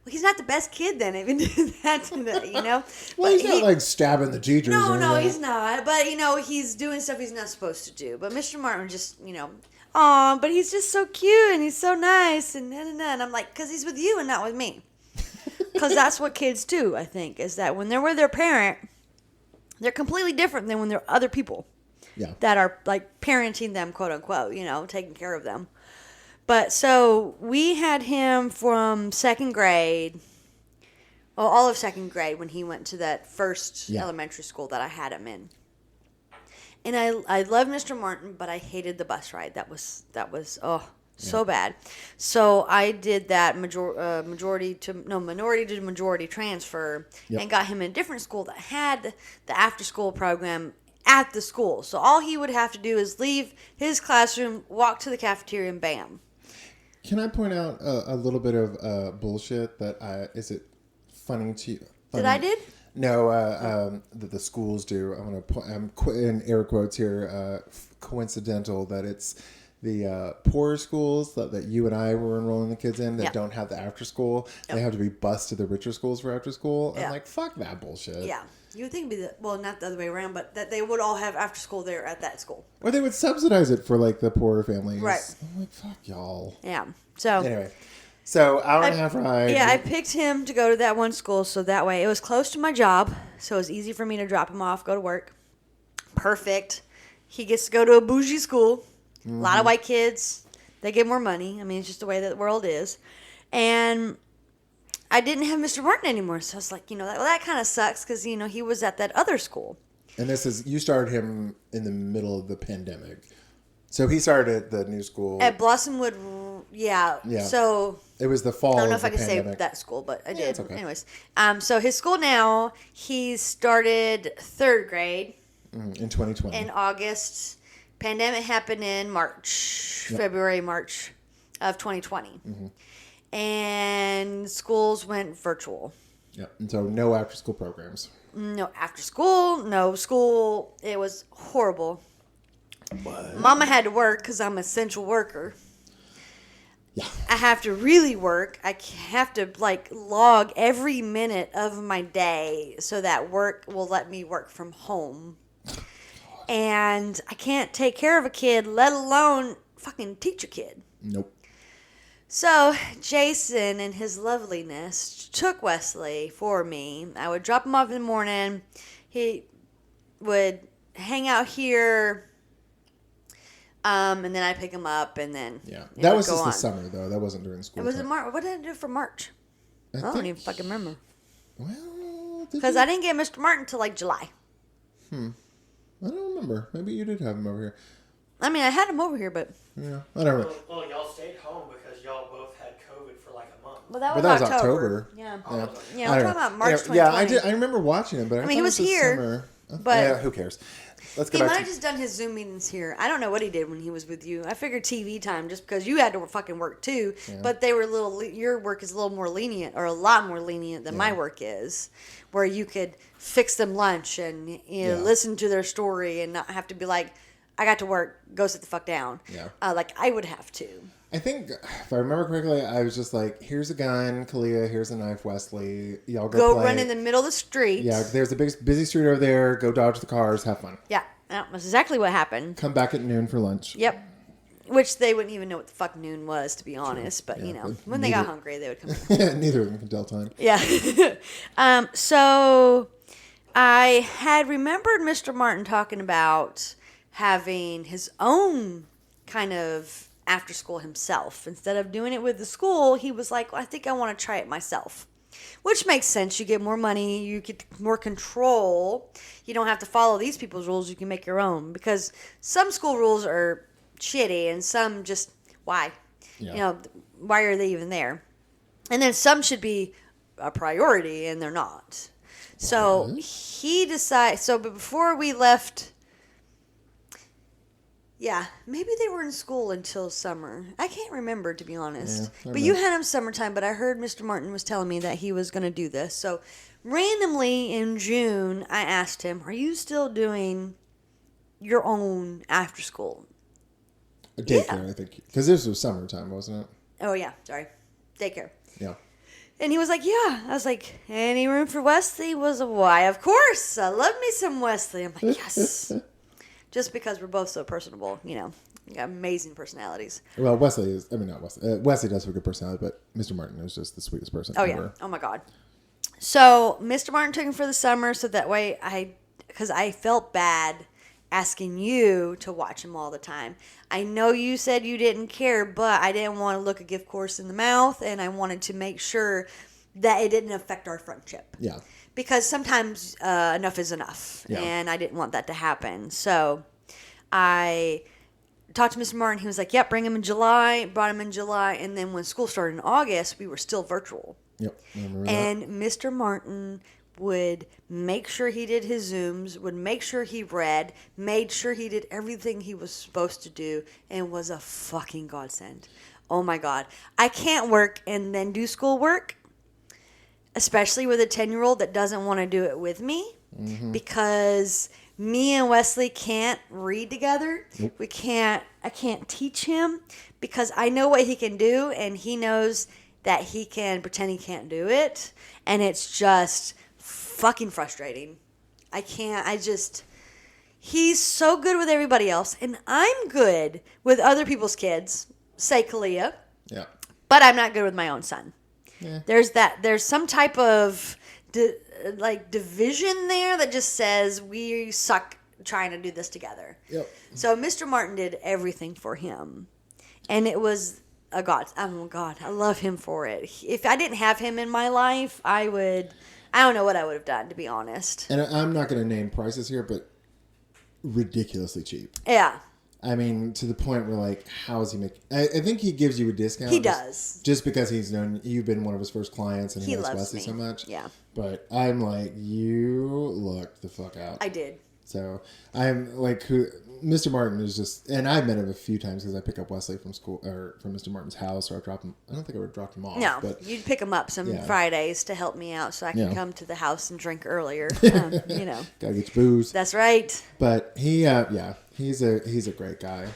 well, he's not the best kid then, even did that today, Well, but he's not like stabbing the teachers. No, he's not. But, he's doing stuff he's not supposed to do. But Mr. Martin just, aw, but he's just so cute and he's so nice and and I'm like, because he's with you and not with me. Because that's what kids do, I think, is that when they're with their parent, they're completely different than when they're other people that are like parenting them, quote unquote, taking care of them. But so we had him from second grade, all of second grade when he went to that first elementary school that I had him in. And I love Mr. Martin, but I hated the bus ride. That was so bad. So I did that minority to majority transfer and got him in a different school that had the after school program at the school. So all he would have to do is leave his classroom, walk to the cafeteria, and bam. Can I point out a little bit of bullshit that is it funny to you? Funny? That I did? No, that the schools do. I'm in air quotes here. Coincidental that it's the poorer schools that you and I were enrolling the kids in that don't have the after school. They have to be bused to the richer schools for after school. I'm like, fuck that bullshit. Yeah. You would think it'd be not the other way around, but that they would all have after school there at that school. Or they would subsidize it for like the poorer families. Right. I'm like, fuck y'all. Yeah. So anyway. So hour and a half ride. Yeah, I picked him to go to that one school so that way it was close to my job, so it was easy for me to drop him off, go to work. Perfect. He gets to go to a bougie school. A lot of white kids. They get more money. I mean, it's just the way that the world is. And I didn't have Mr. Martin anymore, so I was like, that kind of sucks because, he was at that other school. And you started him in the middle of the pandemic. So he started at the new school. At Blossomwood, yeah. So it was the fall of the pandemic. I don't know if I can say that school, but I did. It's okay. Anyways, so his school now, he started third grade. In 2020. In August. Pandemic happened in February, March of 2020. And schools went virtual. Yeah. And so no after school programs. No after school, no school. It was horrible. Mama had to work because I'm an essential worker. Yeah. I have to really work. I have to log every minute of my day so that work will let me work from home. And I can't take care of a kid, let alone fucking teach a kid. Nope. So Jason and his loveliness took Wesley for me. I would drop him off in the morning. He would hang out here. And then I pick him up, and then that was just the summer though. That wasn't during school. It was in March. What did I do for March? I don't even fucking remember. Well, because I didn't get Mr. Martin until July. I don't remember. Maybe you did have him over here. I mean, I had him over here, but yeah, I don't remember. Well, y'all stayed home because y'all both had COVID for a month. Well, that was was October. Yeah. Yeah, Yeah, we're talking about March 2020. Yeah, I remember watching him, but I mean, he was here, summer. but yeah, who cares? Let's go he back might to have just done his Zoom meetings here. I don't know what he did when he was with you. I figured TV time just because you had to fucking work too. Yeah. But they were your work is a little more lenient, or a lot more lenient than my work is, where you could fix them lunch and listen to their story and not have to be like, I got to work, go sit the fuck down. Yeah. Like I would have to. I think, if I remember correctly, I was just like, here's a gun, Kalia, here's a knife, Wesley. Y'all go play. Run in the middle of the street. Yeah, there's a big, busy street over there. Go dodge the cars, have fun. Yeah, that's exactly what happened. Come back at noon for lunch. Yep. Which they wouldn't even know what the fuck noon was, to be honest. But, when they got hungry, they would come in. Neither of them can tell time. Yeah. So I had remembered Mr. Martin talking about having his own kind of after school himself. Instead of doing it with the school, he was like, well, I think I want to try it myself. Which makes sense. You get more money. You get more control. You don't have to follow these people's rules. You can make your own. Because some school rules are shitty and some just, why? Yeah. Why are they even there? And then some should be a priority and they're not. So he decided, but before we left, yeah, maybe they were in school until summer. I can't remember, to be honest. Yeah, but you had him summertime, but I heard Mr. Martin was telling me that he was going to do this. So randomly in June, I asked him, are you still doing your own after school? Daycare, I think. Because this was summertime, wasn't it? Oh, yeah. Sorry. Daycare. Yeah. And he was like, yeah. I was like, any room for Wesley? Was a why? Of course. I love me some Wesley. I'm like, yes. Just because we're both so personable, we got amazing personalities. Well, Wesley is, not Wesley. Wesley does have a good personality, but Mr. Martin is just the sweetest person ever. Yeah. Oh, my God. So, Mr. Martin took him for the summer, so that way because I felt bad asking you to watch him all the time. I know you said you didn't care, but I didn't want to look a gift horse in the mouth, and I wanted to make sure that it didn't affect our friendship. Yeah. Because sometimes enough is enough, and I didn't want that to happen. So I talked to Mr. Martin. He was like, yep, bring him in July. Brought him in July. And then when school started in August, we were still virtual. Yep. I remember and Mr. Martin would make sure he did his Zooms, would make sure he read, made sure he did everything he was supposed to do, and was a fucking godsend. Oh, my God. I can't work and then do schoolwork. Especially with a 10-year-old that doesn't want to do it with me, because me and Wesley can't read together. Nope. I can't teach him because I know what he can do and he knows that he can pretend he can't do it. And it's just fucking frustrating. He's so good with everybody else and I'm good with other people's kids, say Kalia. Yeah. But I'm not good with my own son. Yeah. There's some type of division there that just says we suck trying to do this together. Yep. So Mr. Martin did everything for him, and it was a god. Oh God, I love him for it. If I didn't have him in my life, I don't know what I would have done, to be honest. And I'm not going to name prices here, but ridiculously cheap. Yeah. I mean, to the point where, how is he making... I think he gives you a discount. He does. Just because you've been one of his first clients and he loves loves Wesley me so much. Yeah. But I'm like, you lucked the fuck out. I did. So I'm like, who Mr. Martin is just, and I've met him a few times because I pick up Wesley from school or from Mr. Martin's house, or I drop him. I don't think I would drop him off. No, but you'd pick him up some Yeah. Fridays to help me out so I can Yeah. come to the house and drink earlier. gotta get your booze. That's right. But he, he's a great guy.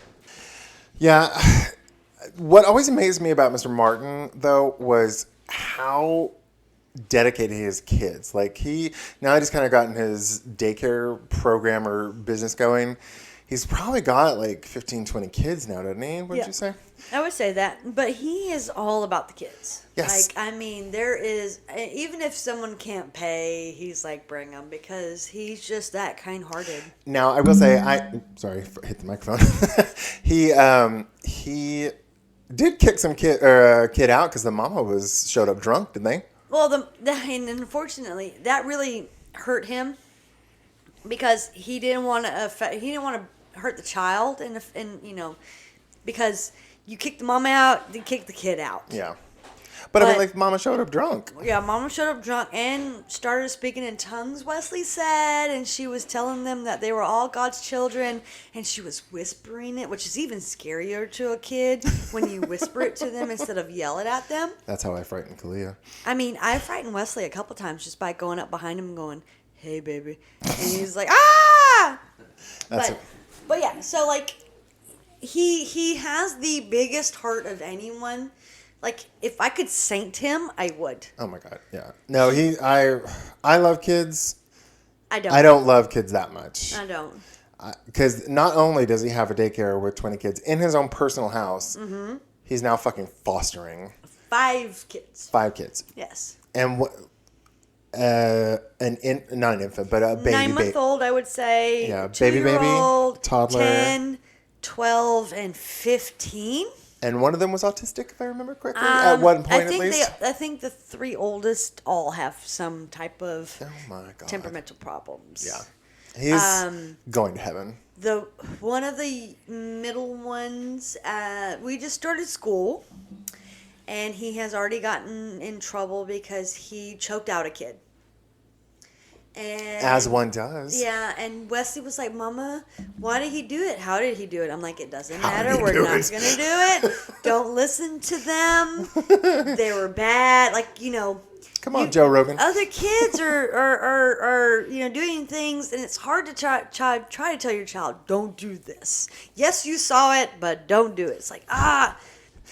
Yeah. What always amazed me about Mr. Martin, though, was how dedicated he is to kids. Like, now he's kind of gotten his daycare program or business going. He's probably got like 15, 20 kids now, doesn't he? What did you say? I would say that. But he is all about the kids. Yes. Like, I mean, there is, even if someone can't pay, he's like, bring them because he's just that kind-hearted. Now, I will say, hit the microphone. He did kick some kid out because the mama showed up drunk, didn't they? Well, and unfortunately, that really hurt him because he didn't want to hurt the child, and because you kick the mom out, you kick the kid out. Yeah. But I mean, like, mama showed up drunk. Yeah, mama showed up drunk and started speaking in tongues, Wesley said, and she was telling them that they were all God's children, and she was whispering it, which is even scarier to a kid when you whisper it to them instead of yell it at them. That's how I frightened Kalia. I mean, I frightened Wesley a couple times just by going up behind him and going, hey, baby. And he's like, ah! But yeah, so, like, he has the biggest heart of anyone. Like, if I could saint him, I would. Oh my God, yeah. No, I love kids. I don't love kids that much. I don't. Because not only does he have a daycare with 20 kids in his own personal house, he's now fucking fostering 5 kids. 5 kids. Yes. And what? Not an infant, but a baby. 9-month-old, I would say. Yeah, baby, toddler, 10, 12, and 15. And one of them was autistic, if I remember correctly, at one point at least. I think the 3 oldest all have some type of temperamental problems. Yeah. He's going to heaven. One of the middle ones, we just started school, and he has already gotten in trouble because he choked out a kid. And, as one does. Yeah, and Wesley was like, Mama, why did he do it? How did he do it? I'm like, it doesn't matter. We're not going to do it. Don't listen to them. They were bad. Like, Come on, Joe Rogan. Other kids are doing things, and it's hard to try to tell your child, don't do this. Yes, you saw it, but don't do it. It's like,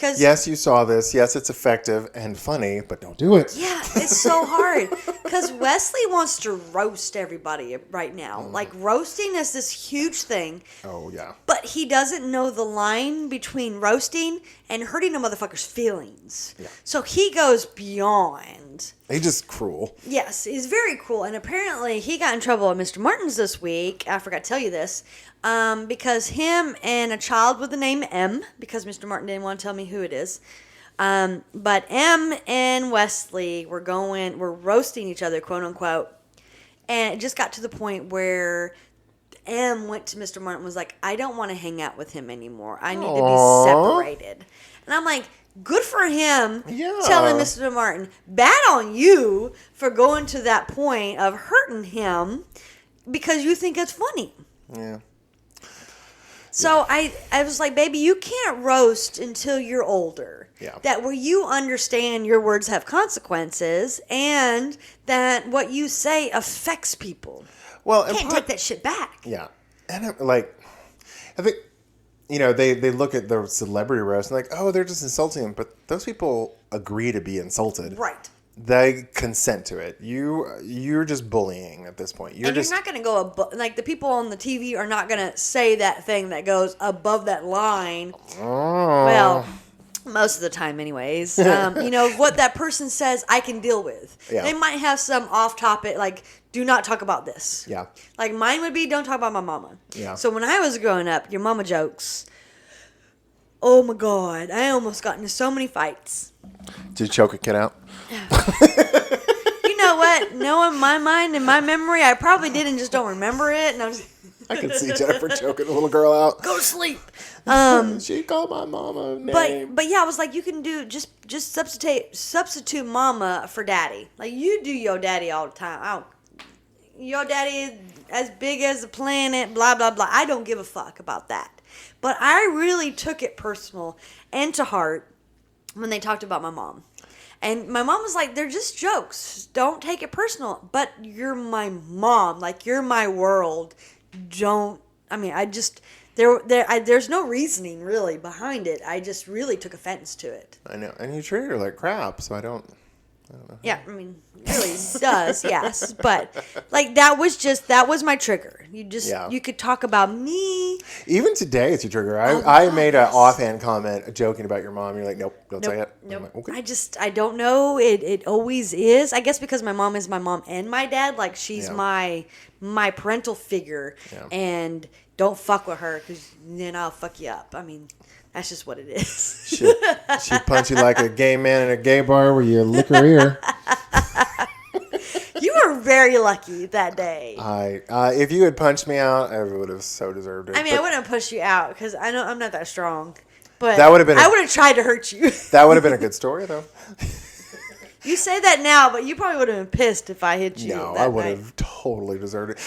yes, you saw this. Yes, it's effective and funny, but don't do it. Yeah, it's so hard. Because Wesley wants to roast everybody right now. Like, roasting is this huge thing. Oh, yeah. But he doesn't know the line between roasting and hurting a motherfucker's feelings. Yeah. So he goes beyond. He's just cruel. Yes, he's very cruel. And apparently he got in trouble at Mr. Martin's this week. I forgot to tell you this. Because him and a child with the name M, because Mr. Martin didn't want to tell me who it is. But M and Wesley were roasting each other, quote unquote. And it just got to the point where M went to Mr. Martin and was like, I don't want to hang out with him anymore. I need to be separated. And I'm like, good for him telling Mr. Martin. Bad on you for going to that point of hurting him because you think it's funny. Yeah. So I was like, baby, you can't roast until you're older. Yeah. That where you understand your words have consequences and that what you say affects people. Well, you can't take that shit back. Yeah. And I think, they look at the celebrity roast and like, oh, they're just insulting them. But those people agree to be insulted. Right. They consent to it. You're just bullying at this point. You're not going to go like the people on the TV are not going to say that thing that goes above that line. Oh. Well, most of the time, anyways. What that person says, I can deal with. Yeah. They might have some off topic, like, do not talk about this. Yeah. Like mine would be, don't talk about my mama. Yeah. So when I was growing up, your mama jokes. Oh my God, I almost got into so many fights. Did you choke a kid out? You know what? Knowing my mind and my memory, I probably did and just don't remember it. And I can see Jennifer choking a little girl out. Go to sleep. She called my mama a name. But yeah, I was like, you can do just substitute mama for daddy. Like you do your daddy all the time. your daddy is as big as the planet, blah, blah, blah. I don't give a fuck about that. But I really took it personal and to heart when they talked about my mom. And my mom was like, they're just jokes. Don't take it personal. But you're my mom. Like, you're my world. There's no reasoning really behind it. I just really took offense to it. I know. And you treat her like crap, so I don't know. Yeah, I mean, really does, yes. But, like, that was my trigger. You could talk about me. Even today, it's a trigger. I made an offhand comment joking about your mom. You're like, nope, don't say it. Nope. Like, okay. I don't know. It always is. I guess because my mom is my mom and my dad. Like, she's my parental figure. Yeah. And don't fuck with her because then I'll fuck you up. I mean, that's just what it is. She'd punch you like a gay man in a gay bar where you lick her ear. You were very lucky that day. If you had punched me out, I would have so deserved it. I mean, I wouldn't have pushed you out because I'm not that strong. But that would have been I would have tried to hurt you. That would have been a good story, though. You say that now, but you probably would have been pissed if I hit you. No, I would have totally deserved it.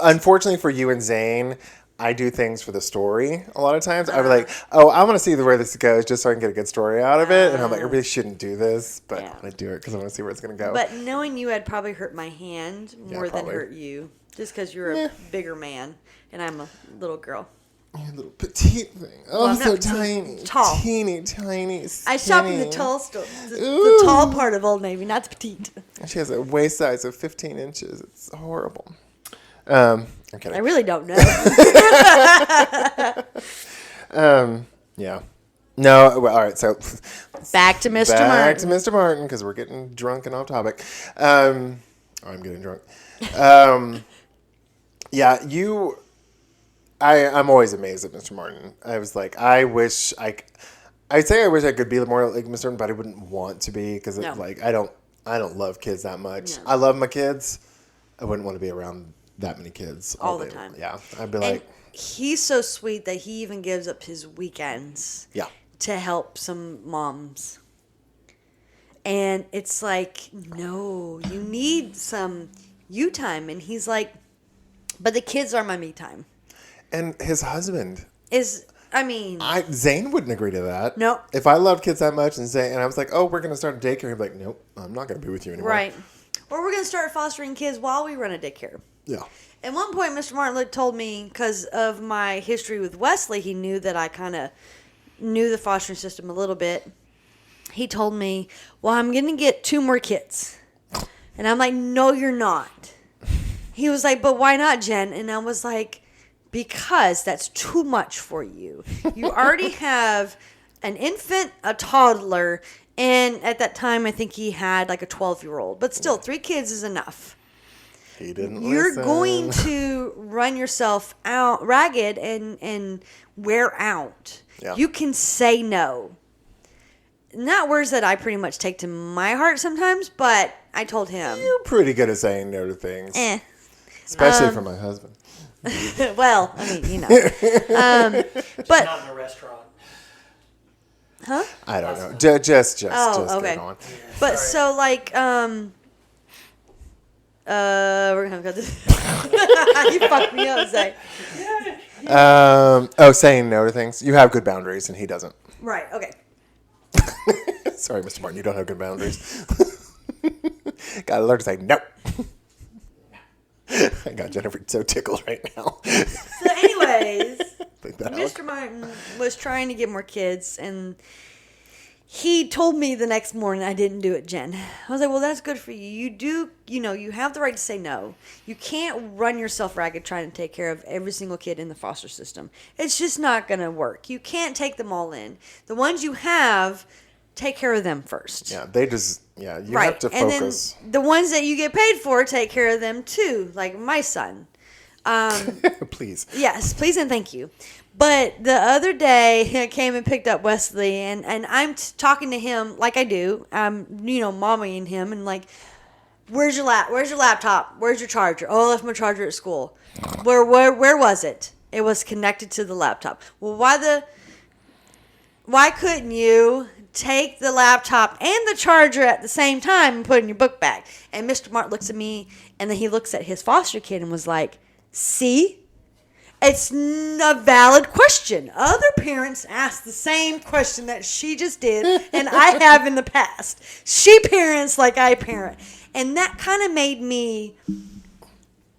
Unfortunately for you and Zane, I do things for the story a lot of times. I'd be like, oh, I want to see where this goes just so I can get a good story out of it. And I'm like, I really shouldn't do this, but I'm going to do it because I want to see where it's going to go. But knowing you had probably hurt my hand more than hurt you just because you're a bigger man and I'm a little girl. You're a little petite thing. Oh, well, so tiny. Tall. Teeny, tiny, skinny. I shop in the tall store. The tall part of Old Navy, not the petite. She has a waist size of 15 inches. It's horrible. I'm kidding. I really don't know. Yeah. No, well, all right, so back to Mr. Martin. Back to Mr. Martin, because we're getting drunk and off topic. I'm getting drunk. I'm always amazed at Mr. Martin. I was like, I wish I could be more like Mr. Martin, but I wouldn't want to be because I don't love kids that much. No. I love my kids. I wouldn't want to be around that many kids all the time. Yeah, I'd be like, he's so sweet that he even gives up his weekends. Yeah. To help some moms. And it's like, no, you need some you time. And he's like, but the kids are my me time. And his husband Zane wouldn't agree to that. Nope. If I loved kids that much and I was like, oh, we're going to start a daycare, he'd be like, nope, I'm not going to be with you anymore. Right. Or we're going to start fostering kids while we run a daycare. Yeah. At one point, Mr. Martin told me, because of my history with Wesley, he knew that I kind of knew the fostering system a little bit. He told me, well, I'm going to get 2 more kids. And I'm like, no, you're not. He was like, but why not, Jen? And I was like, because that's too much for you. You already have an infant, a toddler, and at that time, I think he had like a 12-year-old. But still, 3 kids is enough. He didn't You're listen. going to run yourself out ragged and wear out. Yeah. You can say no. Not words that I pretty much take to my heart sometimes, but I told him. You're pretty good at saying no to things. Especially for my husband. Well, I mean, but not in a restaurant. Huh? I don't know. Just okay. go on. But so like we're gonna go this. You fucked me up, Zach. Saying no to things. You have good boundaries, and he doesn't. Right. Okay. Sorry, Mr. Martin, you don't have good boundaries. Gotta learn to say no. I got Jennifer so tickled right now. So anyways, Mr. Martin was trying to get more kids, and he told me the next morning I didn't do it, Jen. I was like, well, that's good for you. You do, you have the right to say no. You can't run yourself ragged trying to take care of every single kid in the foster system. It's just not going to work. You can't take them all in. The ones you have, take care of them first. Yeah, you have to focus. And then the ones that you get paid for, take care of them too, like my son. Please. Yes, please and thank you. But the other day, I came and picked up Wesley, and I'm talking to him like I do. I'm, mommying him, and like, where's your laptop? Where's your charger? Oh, I left my charger at school. Where was it? It was connected to the laptop. Well, why couldn't you take the laptop and the charger at the same time and put it in your book bag. And Mr. Martin looks at me, and then he looks at his foster kid and was like, see? It's a valid question. Other parents ask the same question that she just did, and I have in the past. She parents like I parent. And that kind of made me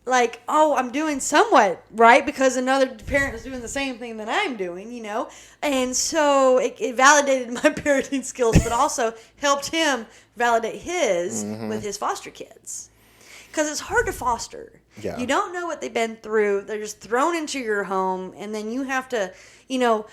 like, oh, I'm doing somewhat right because another parent is doing the same thing that I'm doing, you know? And so it validated my parenting skills, but also helped him validate his with his foster kids. Because it's hard to foster. Yeah. You don't know what they've been through. They're just thrown into your home, and then you have to, you know,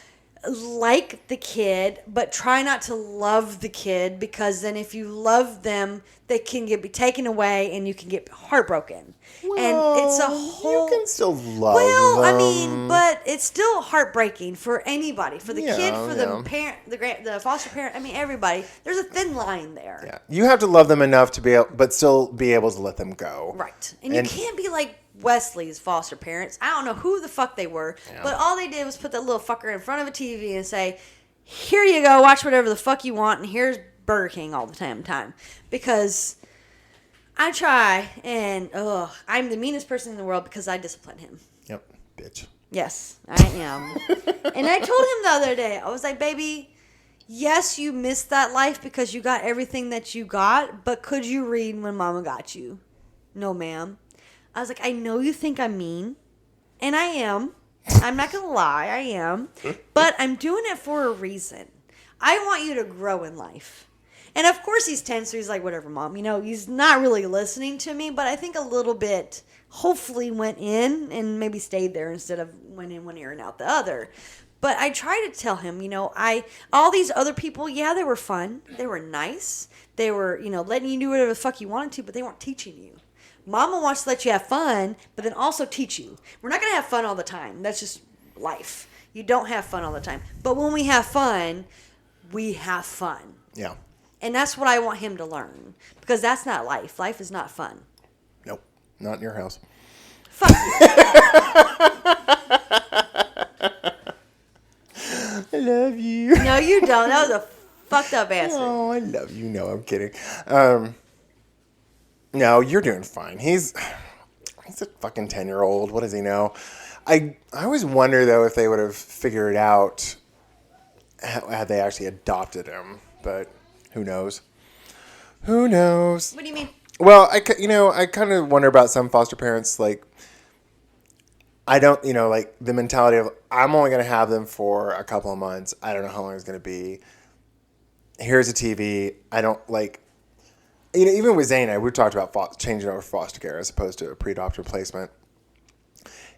like the kid, but try not to love the kid, because then if you love them, they can be taken away, and you can get heartbroken. And it's a whole. You can still love Well, I them. mean, but it's still heartbreaking for anybody, for the kid, for yeah. the parent, the foster parent. I mean, everybody. There's a thin line there. Yeah. You have to love them enough to be able, but still be able to let them go. Right. And you can't be like Wesley's foster parents. I don't know who the fuck they were, but all they did was put that little fucker in front of a TV and say, here you go, watch whatever the fuck you want, and here's Burger King all the time. Because I try, and I'm the meanest person in the world because I discipline him. Yep. Bitch. Yes, I am. And I told him the other day, I was like, baby, yes, you missed that life because you got everything that you got, but could you read when mama got you? No, ma'am. I was like, I know you think I'm mean, and I am. I'm not going to lie, I am. But I'm doing it for a reason. I want you to grow in life. And of course he's 10, so he's like, whatever, Mom. You know, he's not really listening to me, but I think a little bit hopefully went in and maybe stayed there instead of went in one ear and out the other. But I try to tell him, you know, all these other people, yeah, they were fun. They were nice. They were, you know, letting you do whatever the fuck you wanted to, but they weren't teaching you. Mama wants to let you have fun, but then also teach you. We're not going to have fun all the time. That's just life. You don't have fun all the time. But when we have fun, we have fun. Yeah. And that's what I want him to learn. Because that's not life. Life is not fun. Nope. Not in your house. Fuck you. I love you. No, you don't. That was a fucked up answer. Oh, I love you. No, I'm kidding. No, you're doing fine. He's a fucking 10-year-old. What does he know? I always wonder, though, if they would have figured out had they actually adopted him. But who knows? Who knows? What do you mean? Well, I kind of wonder about some foster parents. Like, I don't, like the mentality of, I'm only going to have them for a couple of months. I don't know how long it's going to be. Here's a TV. I don't like... even with Zane and I, we talked about changing over foster care as opposed to a pre-adopted placement.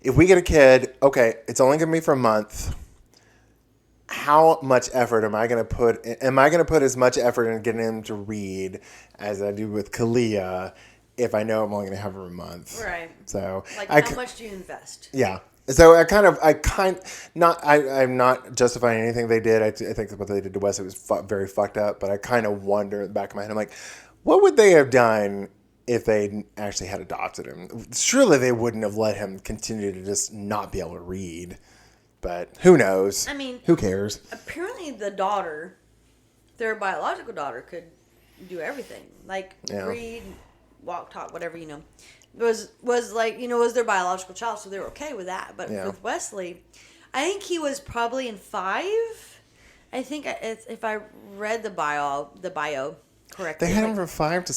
If we get a kid, okay, it's only going to be for a month. How much effort am I going to put? Am I going to put as much effort in getting him to read as I do with Kalia if I know I'm only going to have her a month? Right. So, Like, how much do you invest? Yeah. So I'm not justifying anything they did. I think what they did to Wesley was very fucked up. But I kind of wonder in the back of my head, I'm like, what would they have done if they actually had adopted him? Surely they wouldn't have let him continue to just not be able to read. But who knows? I mean, who cares? Apparently the daughter, their biological daughter, could do everything. Like read, walk, talk, whatever, was like, was their biological child, so they were okay with that. But with Wesley, I think he was probably in 5. I think if I read the bio correctly. They had him from 5 to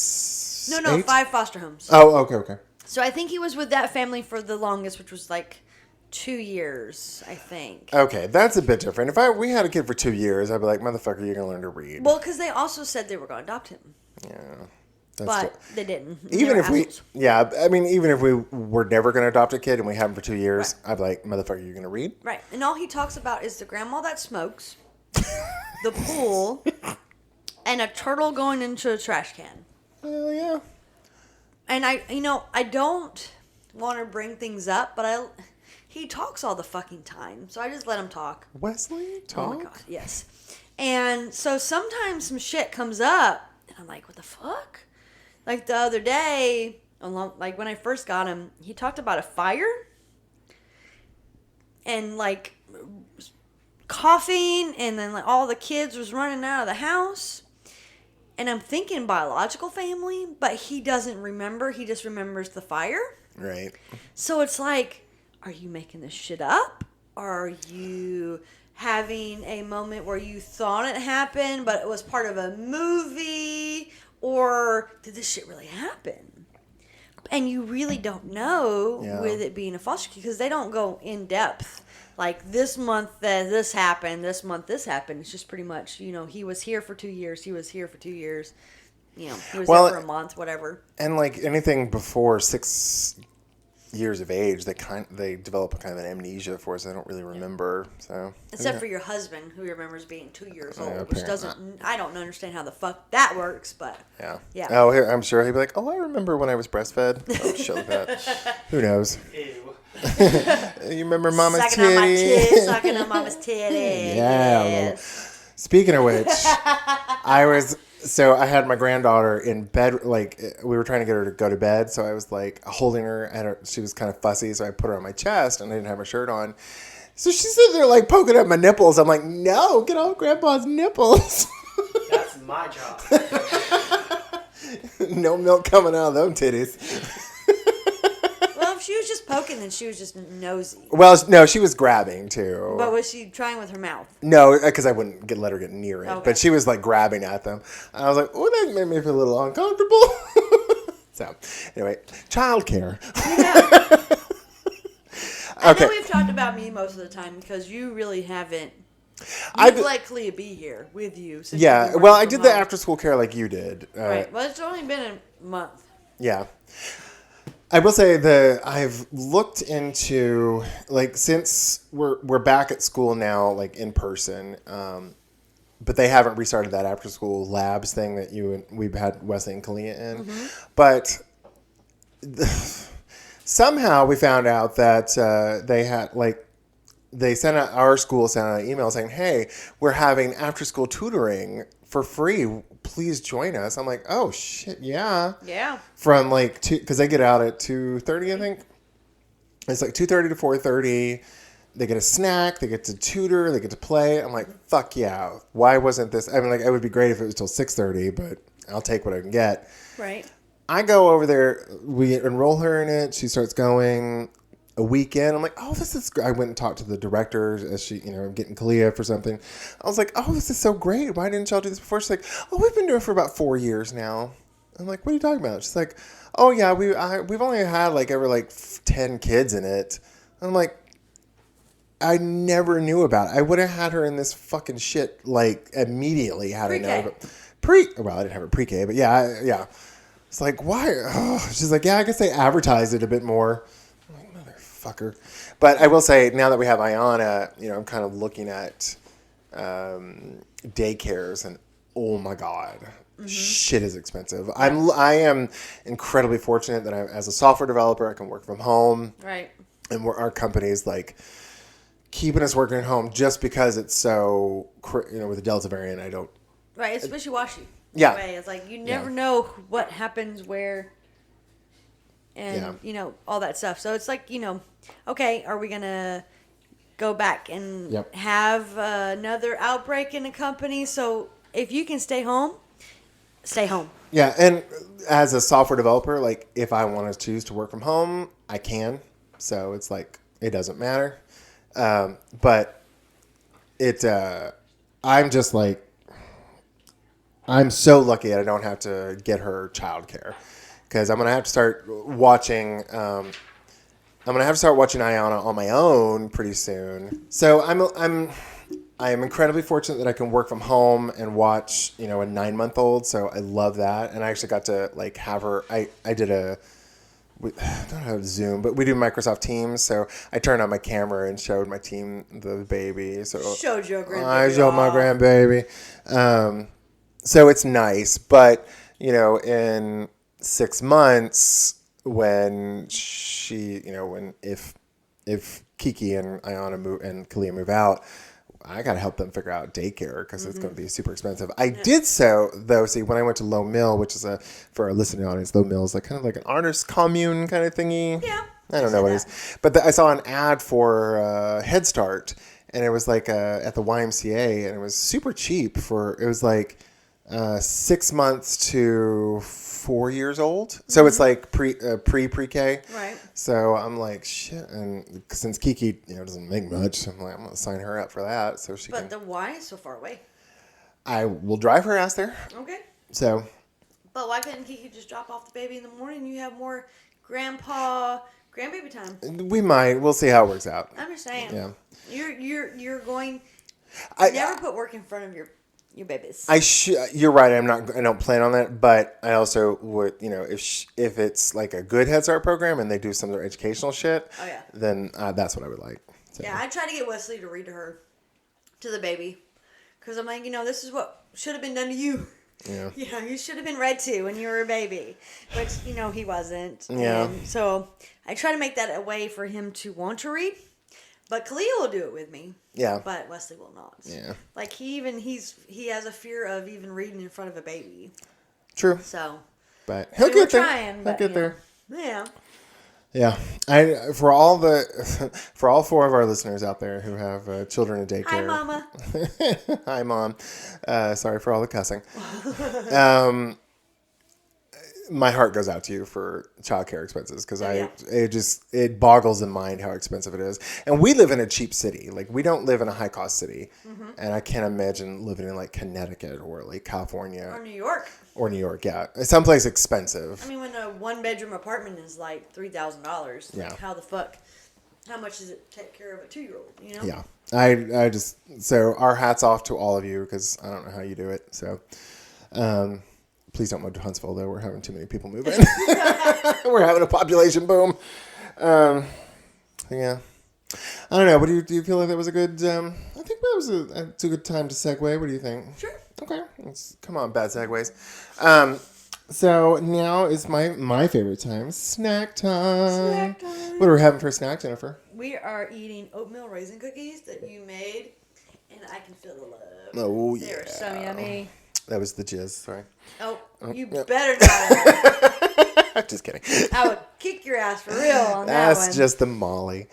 8? No, 5 foster homes. Oh, okay. So I think he was with that family for the longest, which was like 2 years, I think. Okay, that's a bit different. If we had a kid for 2 years, I'd be like, motherfucker, you're going to learn to read. Well, because they also said they were going to adopt him. Yeah. But they didn't. Even if even if we were never going to adopt a kid and we have him for 2 years, I'd be like, motherfucker, you're going to read? Right. And all he talks about is the grandma that smokes, the pool, and a turtle going into a trash can. Well, yeah. And I don't want to bring things up, but he talks all the fucking time. So I just let him talk. Wesley, talk? Oh my God, yes. And so sometimes some shit comes up, and I'm like, what the fuck? Like the other day, like when I first got him, he talked about a fire. And like coughing, and then like all the kids was running out of the house. And I'm thinking biological family, but he doesn't remember. He just remembers the fire. Right. So it's like, are you making this shit up? Are you having a moment where you thought it happened, but it was part of a movie? Or did this shit really happen? And you really don't know with it being a foster kid because they don't go in depth. Like this month this happened, this month this happened. It's just pretty much, he was here for 2 years, he was here for 2 years. He was there for a month, whatever. And like anything before 6 years of age, they develop a kind of an amnesia for us. They don't really remember. So except for your husband, who remembers being 2 years old, which doesn't. I don't understand how the fuck that works, but yeah. Oh, I'm sure he'd be like, "Oh, I remember when I was breastfed." Oh, shit like that. Who knows? Ew. You remember Mama's sucking titty? on my titty, sucking on Mama's titty. Yeah. Yes. Speaking of which, I had my granddaughter in bed, like we were trying to get her to go to bed. So I was like holding her she was kind of fussy. So I put her on my chest and I didn't have her shirt on. So she's sitting there like poking at my nipples. I'm like, no, get off Grandpa's nipples. That's my job. No milk coming out of them titties. Well, if she was just poking, then she was just nosy. Well, no, she was grabbing too. But was she trying with her mouth? No, because I wouldn't let her get near it. Okay. But she was like grabbing at them. I was like, oh, that made me feel a little uncomfortable. So, anyway, childcare. Yeah. I Okay. know we've talked about me most of the time because you really haven't. I've You've let Clea be here with you. Since Yeah, you've been well, working I did from the home. after school care like you did. Right. Well, it's only been a month. Yeah. I will say I've looked into, like, since we're back at school now, like in person, but they haven't restarted that after school labs thing that we've had Wesley and Kalia in. Mm-hmm. But somehow we found out that they had, like, our school sent out an email saying, hey, we're having after school tutoring for free. Please join us. I'm like, oh shit, yeah. Yeah. From like because they get out at 2:30, I think. It's like 2:30 to 4:30. They get a snack. They get to tutor. They get to play. I'm like, fuck yeah. Why wasn't this? I mean, like, it would be great if it was till 6:30, but I'll take what I can get. Right. I go over there. We enroll her in it. She starts going. A weekend, I'm like, oh, this is great. I went and talked to the director as she, getting Kalia for something. I was like, oh, this is so great. Why didn't y'all do this before? She's like, oh, we've been doing it for about 4 years now. I'm like, what are you talking about? She's like, oh yeah, we've only had like ever like 10 kids in it. I'm like, I never knew about it. I would have had her in this fucking shit like immediately had I known. Well, I didn't have her pre-K, but yeah. It's like, why? Oh. She's like, yeah, I guess they advertised it a bit more. Fucker. But I will say, now that we have Ayana, I'm kind of looking at daycares, and oh my god, shit is expensive. I am incredibly fortunate that as a software developer, I can work from home. Right. And our company's like keeping us working at home just because it's so, with the Delta variant, I don't. Right. It's wishy-washy. Yeah. It's like you never know what happens where. And, all that stuff. So it's like, okay, are we going to go back and have another outbreak in a company? So if you can stay home, stay home. Yeah, and as a software developer, like, if I want to choose to work from home, I can. So it's like, it doesn't matter. But I'm just like, I'm so lucky that I don't have to get her childcare. Because I'm gonna have to start watching. I'm gonna have to start watching Ayana on my own pretty soon. So I am incredibly fortunate that I can work from home and watch a 9-month-old. So I love that, and I actually got to like have her. I did I don't have Zoom, but we do Microsoft Teams. So I turned on my camera and showed my team the baby. So showed your grandbaby. I showed my grandbaby. So it's nice, but in 6 months when she, if Kiki and Ayana move and Kalia move out, I got to help them figure out daycare because it's going to be super expensive. I did so though. See, when I went to Low Mill, which is for our listening audience, Low Mill is like kind of like an artist commune kind of thingy. Yeah. I don't know what it is, but I saw an ad for Head Start. and it was like at the YMCA, and it was super cheap it was like 6 months to 4 years old. So it's like pre-K. Right. So I'm like, shit. And since Kiki, doesn't make much, I'm like, I'm gonna sign her up for that so she But can. the Y is so far away. I will drive her ass there. Okay. So. But why couldn't Kiki just drop off the baby in the morning? You have more grandbaby time. We might. We'll see how it works out. I'm just saying. Yeah. You're going. I Never put work in front of your babies. You're right. I don't plan on that, but I also would. If it's like a good Head Start program and they do some of their educational shit. Oh yeah. Then that's what I would like. So. Yeah, I try to get Wesley to read to the baby, because I'm like, this is what should have been done to you. Yeah. You should have been read to when you were a baby, which he wasn't. Yeah. And so I try to make that a way for him to want to read, but Khalil will do it with me. Yeah. But Wesley will not. Yeah. Like he has a fear of even reading in front of a baby. True. So. But he'll get there. He'll get there. Yeah. Yeah, for all 4 of our listeners out there who have children in daycare. Hi, Mama. Hi, Mom. Sorry for all the cussing. My heart goes out to you for childcare expenses because it boggles the mind how expensive it is. And we live in a cheap city. Like, we don't live in a high cost city, and I can't imagine living in like Connecticut or like California Or New York. or New York. Yeah, someplace expensive. I mean, when a 1-bedroom apartment is like $3,000, Yeah. how the fuck? How much does it take care of a 2-year-old? Yeah, I just so our hats off to all of you because I don't know how you do it. So, please don't move to Huntsville though. We're having too many people move in. We're having a population boom. Yeah, I don't know. What do you feel like that was a good? I think that was it's a good time to segue. What do you think? Sure. Okay, come on, bad segues. So now is my favorite time, snack time. Snack time. What are we having for a snack, Jennifer? We are eating oatmeal raisin cookies that you made, and I can feel the love. Oh, yeah. They're so yummy. That was the jizz, sorry. Oh, you yep. better not. Just kidding. I would kick your ass for real on That's that one. just the Molly.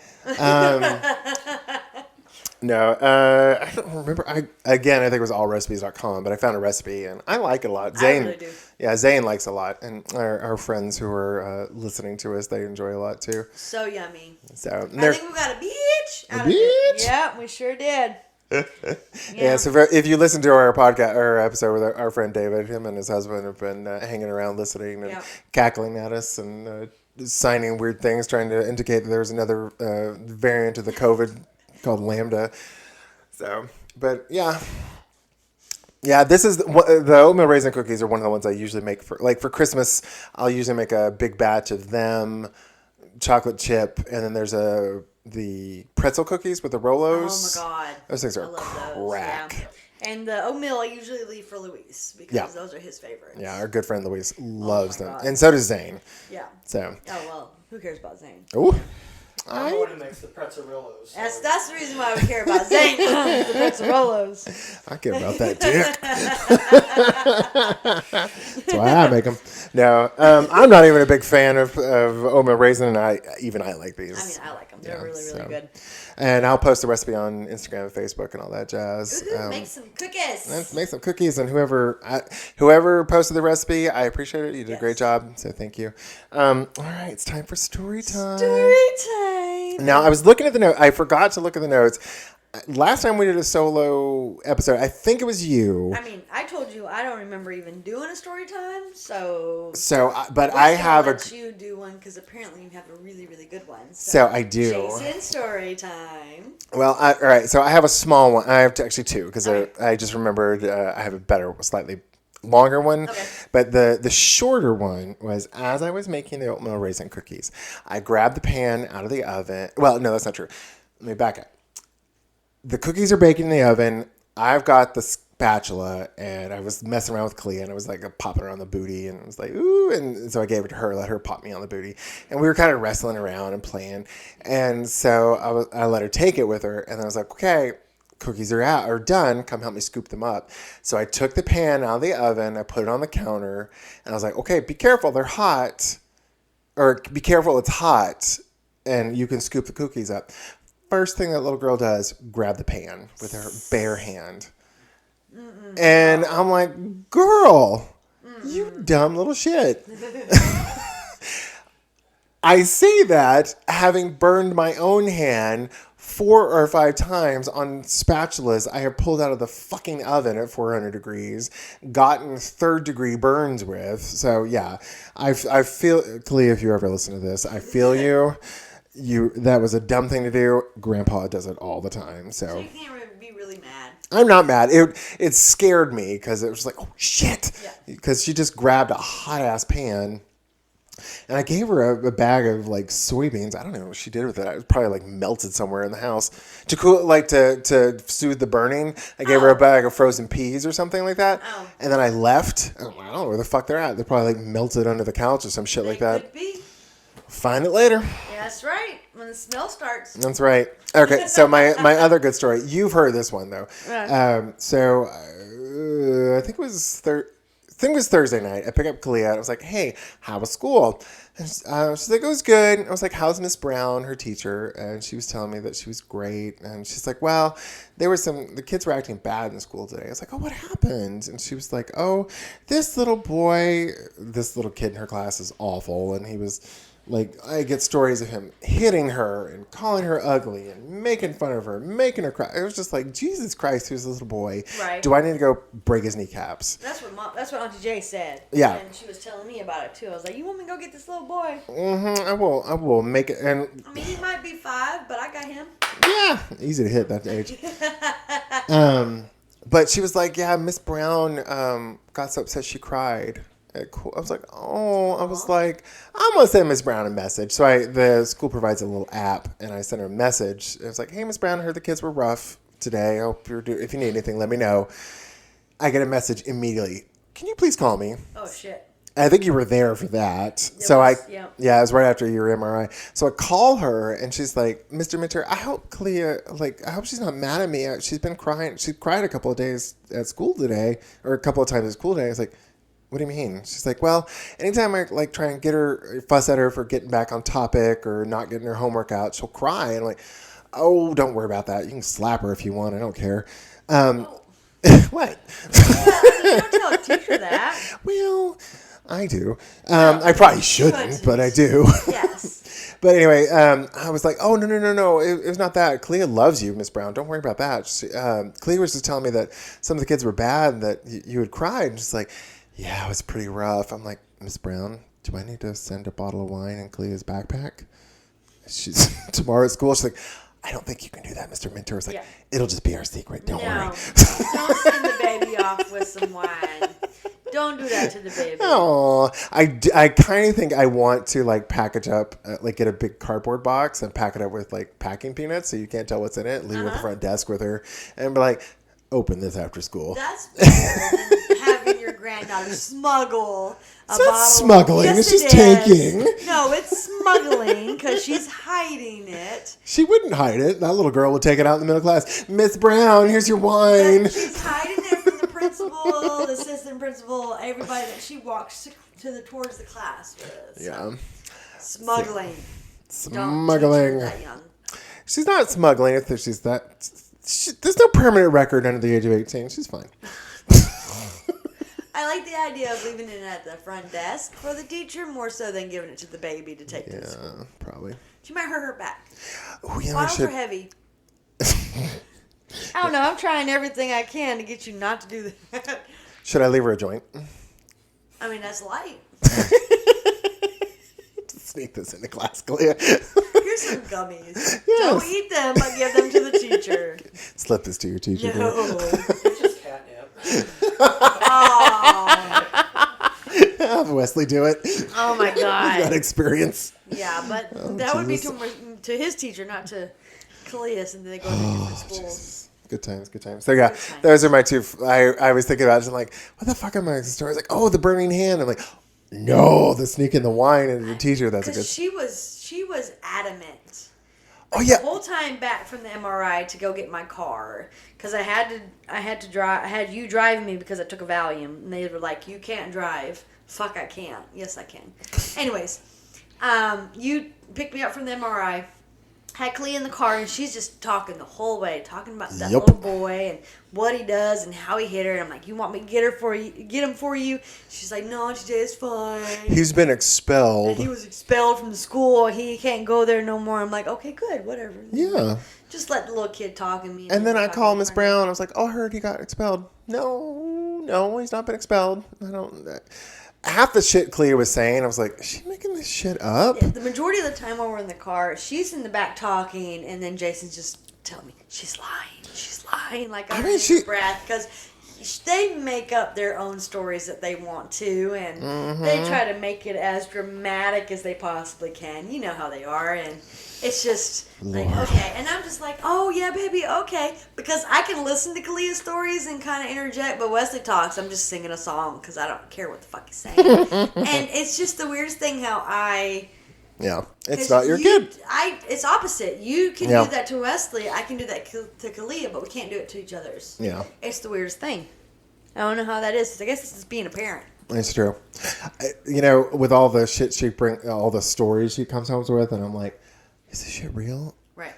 No, I don't remember. I think it was allrecipes.com, but I found a recipe and I like it a lot. Zane, I really do. Yeah, Zane likes it a lot, and our friends who are listening to us, they enjoy a lot too. So yummy. So I think we got a beach. A beach? Yeah, we sure did. Yeah. So if you listen to our podcast or episode with our friend David, him and his husband have been hanging around listening and cackling at us and signing weird things, trying to indicate that there's another variant of the COVID called Lambda. So, but yeah, this is the oatmeal raisin cookies are one of the ones I usually make for Christmas. I'll usually make a big batch of them, chocolate chip, and then there's the pretzel cookies with the Rolos. Oh my god, those things are I love crack. Those, yeah. And the oatmeal I usually leave for Luis because those are his favorites. Yeah, our good friend Luis loves them, God. and so does Zane. Yeah. So. Oh well, who cares about Zane? Ooh. I'm the one who makes the pretzerillos. So. That's the reason why I would care about Zane. The pretzerillos. I care about that dick. That's why I make them. No, I'm not even a big fan of oatmeal raisin, and I like these. I mean, I like them. They're really good. And I'll post a recipe on Instagram and Facebook and all that jazz. Make some cookies. Make some cookies, and whoever posted the recipe, I appreciate it. You did a great job, so thank you. All right, it's time for story time. Story time. Now, I was looking at the note. I forgot to look at the notes. Last time we did a solo episode, I think it was you. I mean, I told you I don't remember even doing a story time, so. But I have let you do one because apparently you have a really, really good one. So I do. Jason story time. Well, all right. So I have a small one. I have actually two because I just remembered I have a better, slightly longer one. Okay. But the shorter one was as I was making the oatmeal raisin cookies, I grabbed the pan out of the oven. Well, no, that's not true. Let me back up. The cookies are baking in the oven. I've got the spatula, and I was messing around with Clea, and I was like popping her on the booty, and I was like, ooh, and so I gave it to her, let her pop me on the booty, and we were kind of wrestling around and playing, and so I let her take it with her, and I was like, okay, cookies are done, come help me scoop them up. So I took the pan out of the oven, I put it on the counter, and I was like, okay, be careful, they're hot, or be careful, it's hot, and you can scoop the cookies up. first thing that little girl does? Grab the pan with her bare hand. And I'm like, girl, you dumb little shit. I say that having burned my own hand 4 or 5 times on spatulas I have pulled out of the fucking oven at 400 degrees, gotten 3rd-degree burns with. So yeah, I feel, Kalia, if you ever listen to this, I feel you. That was a dumb thing to do. Grandpa does it all the time. So you can't be really mad. I'm not mad. It scared me because it was like, oh shit, because she just grabbed a hot ass pan. And I gave her a bag of like soybeans. I don't know what she did with it. It was probably like melted somewhere in the house. To cool, like to soothe the burning, I gave her a bag of frozen peas or something like that. Oh. And then I left. I don't know where the fuck they're at. They're probably like melted under the couch or some shit like that. Could be. Find it later. Yeah, that's right. When the smell starts. That's right. Okay, so my other good story. You've heard this one though. Right. I think it was Thursday night. I picked up Kalia and I was like, hey, how was school? And she's like, it was good. I was like, how's Miss Brown, her teacher? And she was telling me that she was great. And she's like, well, the kids were acting bad in school today. I was like, oh, what happened? And she was like, oh, this little kid in her class is awful. And he was like, I get stories of him hitting her and calling her ugly and making fun of her, making her cry. It was just like, Jesus Christ, who's this little boy? Right. Do I need to go break his kneecaps? That's what Auntie Jay said. Yeah. And she was telling me about it too. I was like, you want me to go get this little boy? Mm-hmm. I will make it. And I mean, he might be 5, but I got him. Yeah, easy to hit that age. But she was like, yeah, Miss Brown got so upset she cried. Cool. I was like, oh, I was like, I'm going to send Miss Brown a message. So the school provides a little app, and I sent her a message. It was like, hey, Miss Brown, I heard the kids were if you need anything, let me know. I get a message immediately. Can you please call me? Oh, shit. I think you were there for that. It was right after your MRI. So I call her, and she's like, Mr. Minter, I hope I hope she's not mad at me. She's been crying. She cried a couple of days at school today, or a couple of times at school today. I was like, what do you mean? She's like, well, anytime I like try and fuss at her for getting back on topic or not getting her homework out, she'll cry. And I'm like, oh, don't worry about that. You can slap her if you want. I don't care. What? Don't tell a teacher that. Well, I do. I probably shouldn't, but I do. Yes. But anyway, I was like, oh, no. It was not that. Clea loves you, Miss Brown. Don't worry about that. Clea was just telling me that some of the kids were bad and that you had cried. And she's like, yeah, it was pretty rough. I'm like, Miss Brown, do I need to send a bottle of wine in Clea's backpack? She's tomorrow at school. She's like, I don't think you can do that, Mr. Minter. It's like, It'll just be our secret. Don't worry. Don't send the baby off with some wine. Don't do that to the baby. Oh, I kind of think I want to like package up, like get a big cardboard box and pack it up with like packing peanuts so you can't tell what's in it. Leave it at the front desk with her and be like, open this after school. That's better than having your granddaughter smuggle a bottle. It's smuggling. Yes, it's just taking. No, it's smuggling because she's hiding it. She wouldn't hide it. That little girl would take it out in the middle class. Miss Brown, here's your wine. She's hiding it from the principal, the assistant principal, everybody that she walks towards the class with. Yeah. Smuggling. Smuggling. Don't teach her that young. She's not smuggling if she's that. There's no permanent record under the age of 18. She's fine. I like the idea of leaving it at the front desk for the teacher more so than giving it to the baby to take to the school. Yeah, probably. She might hurt her back. Oh, yeah, Bottles are heavy. I don't know. I'm trying everything I can to get you not to do that. Should I leave her a joint? I mean, that's light. Sneak this into class, Clea. Here's some gummies. Yes. Don't eat them, but give them to the teacher. Slip this to your teacher. No. It's just catnip. Have Wesley do it. Oh my God. That experience. Yeah, but that would be to his teacher, not to Cleus, and then they go to different schools. Good times. So yeah, those are my two. I was thinking about it, and like, what the fuck am I stories? Like, oh, the burning hand. I'm like, no, the sneaking the wine into the teacher. That's a good. She was adamant. Oh yeah. The whole time back from the MRI to go get my car because I had to drive. I had you drive me because I took a Valium, and they were like, "You can't drive." Fuck, I can't. Yes, I can. Anyways, you picked me up from the MRI, had Clea in the car, and she's just talking the whole way, talking about that Yep. little boy and what he does and how he hit her. And I'm like, you want me to get him for you? She's like, no, today is fine. He's been expelled. He was expelled from the school. He can't go there no more. I'm like, okay, good, whatever. Yeah. Just let the little kid talk and me. And then I called Miss Brown. I was like, oh, I heard he got expelled. No, he's not been expelled. I don't. Half the shit Clea was saying, I was like, is she making this shit up? Yeah, the majority of the time while we're in the car, she's in the back talking, and then Jason's just telling me, she's lying, like I'm in breath, because they make up their own stories that they want to, and they try to make it as dramatic as they possibly can. You know how they are, and it's just like, okay. And I'm just like, oh, yeah, baby, okay. Because I can listen to Kalia's stories and kind of interject, but Wesley talks, I'm just singing a song because I don't care what the fuck he's saying. And it's just the weirdest thing how Yeah, it's not your kid. It's opposite. You can do that to Wesley. I can do that to Kalia, but we can't do it to each other's. Yeah. It's the weirdest thing. I don't know how that is. I guess this is being a parent. It's true. With all the shit all the stories she comes home with, and I'm like, is this shit real? Right.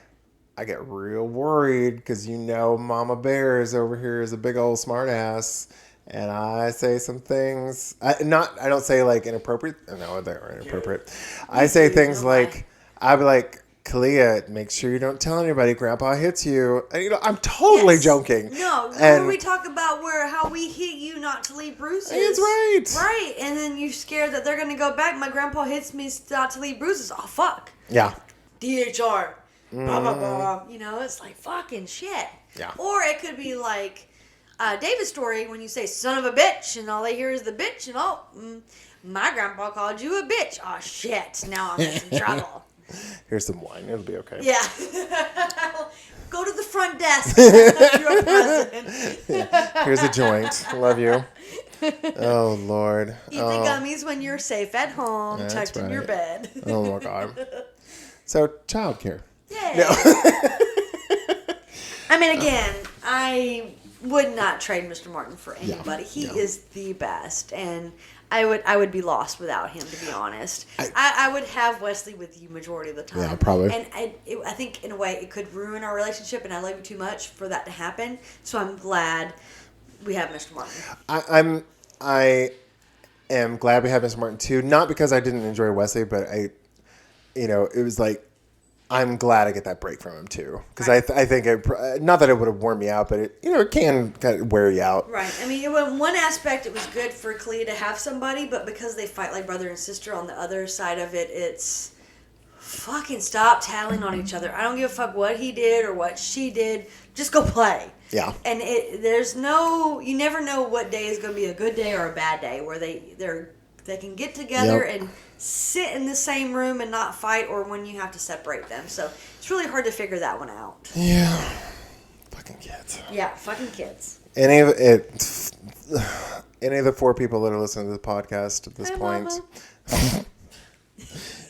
I get real worried because Mama Bear is over here is a big old smart ass, and I say some things. I don't say like inappropriate. No, they're inappropriate. I say things like, I'd be like, Kalia, make sure you don't tell anybody Grandpa hits you. And, I'm totally joking. No, when we talk about how we hit you not to leave bruises. It's right. Right, and then you're scared that they're going to go back. My grandpa hits me not to leave bruises. Oh, fuck. Yeah. DHR. Blah, blah, blah. It's like fucking shit. Yeah. Or it could be like David's story when you say son of a bitch and all they hear is the bitch and my grandpa called you a bitch. Oh, shit. Now I'm in some trouble. Here's some wine. It'll be okay. Yeah. Go to the front desk. You're present. Here's a joint. Love you. Oh, Lord. Eat the gummies when you're safe at home, tucked in your bed. Oh, my God. So, childcare. Yay. No. I mean, again, I would not trade Mr. Martin for anybody. He is the best, and I would be lost without him, to be honest. I would have Wesley with you majority of the time. Yeah, probably. And I think, in a way, it could ruin our relationship, and I love you too much for that to happen. So I'm glad we have Mr. Martin. I am glad we have Mr. Martin, too. Not because I didn't enjoy Wesley, but it was like, I'm glad I get that break from him too, because I think not that it would have worn me out, but it can kind of wear you out. Right. I mean, in one aspect, it was good for Clea to have somebody, but because they fight like brother and sister, on the other side of it, it's fucking stop tattling on each other. I don't give a fuck what he did or what she did. Just go play. Yeah. And you never know what day is going to be a good day or a bad day where they can get together and sit in the same room and not fight, or when you have to separate them. So it's really hard to figure that one out. Yeah. Fucking kids. Yeah, fucking kids. Any of the 4 people that are listening to the podcast at this point,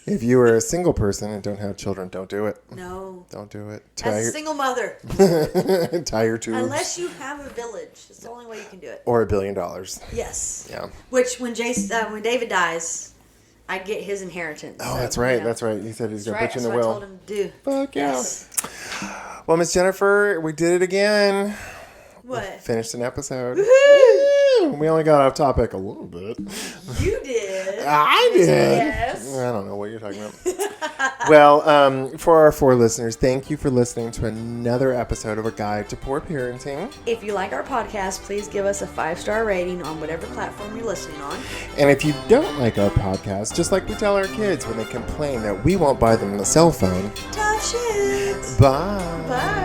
if you are a single person and don't have children, don't do it. No. Don't do it. As a single mother. Tie your tubes. Unless you have a village. It's the only way you can do it. Or $1 billion. Yes. Yeah. Which, when David dies, I get his inheritance. Oh, that's right. That's right. He said he's going to put you in the will. That's what I told him to do. Fuck yeah. Yes. Well, Miss Jennifer, we did it again. What? Finished an episode. Woohoo! We only got off topic a little bit. You did. I did. Yes. I don't know what you're talking about. Well, for our 4 listeners, thank you for listening to another episode of A Guide to Poor Parenting. If you like our podcast, please give us a 5-star rating on whatever platform you're listening on. And if you don't like our podcast, just like we tell our kids when they complain that we won't buy them a cell phone, Tough shit. bye. Bye.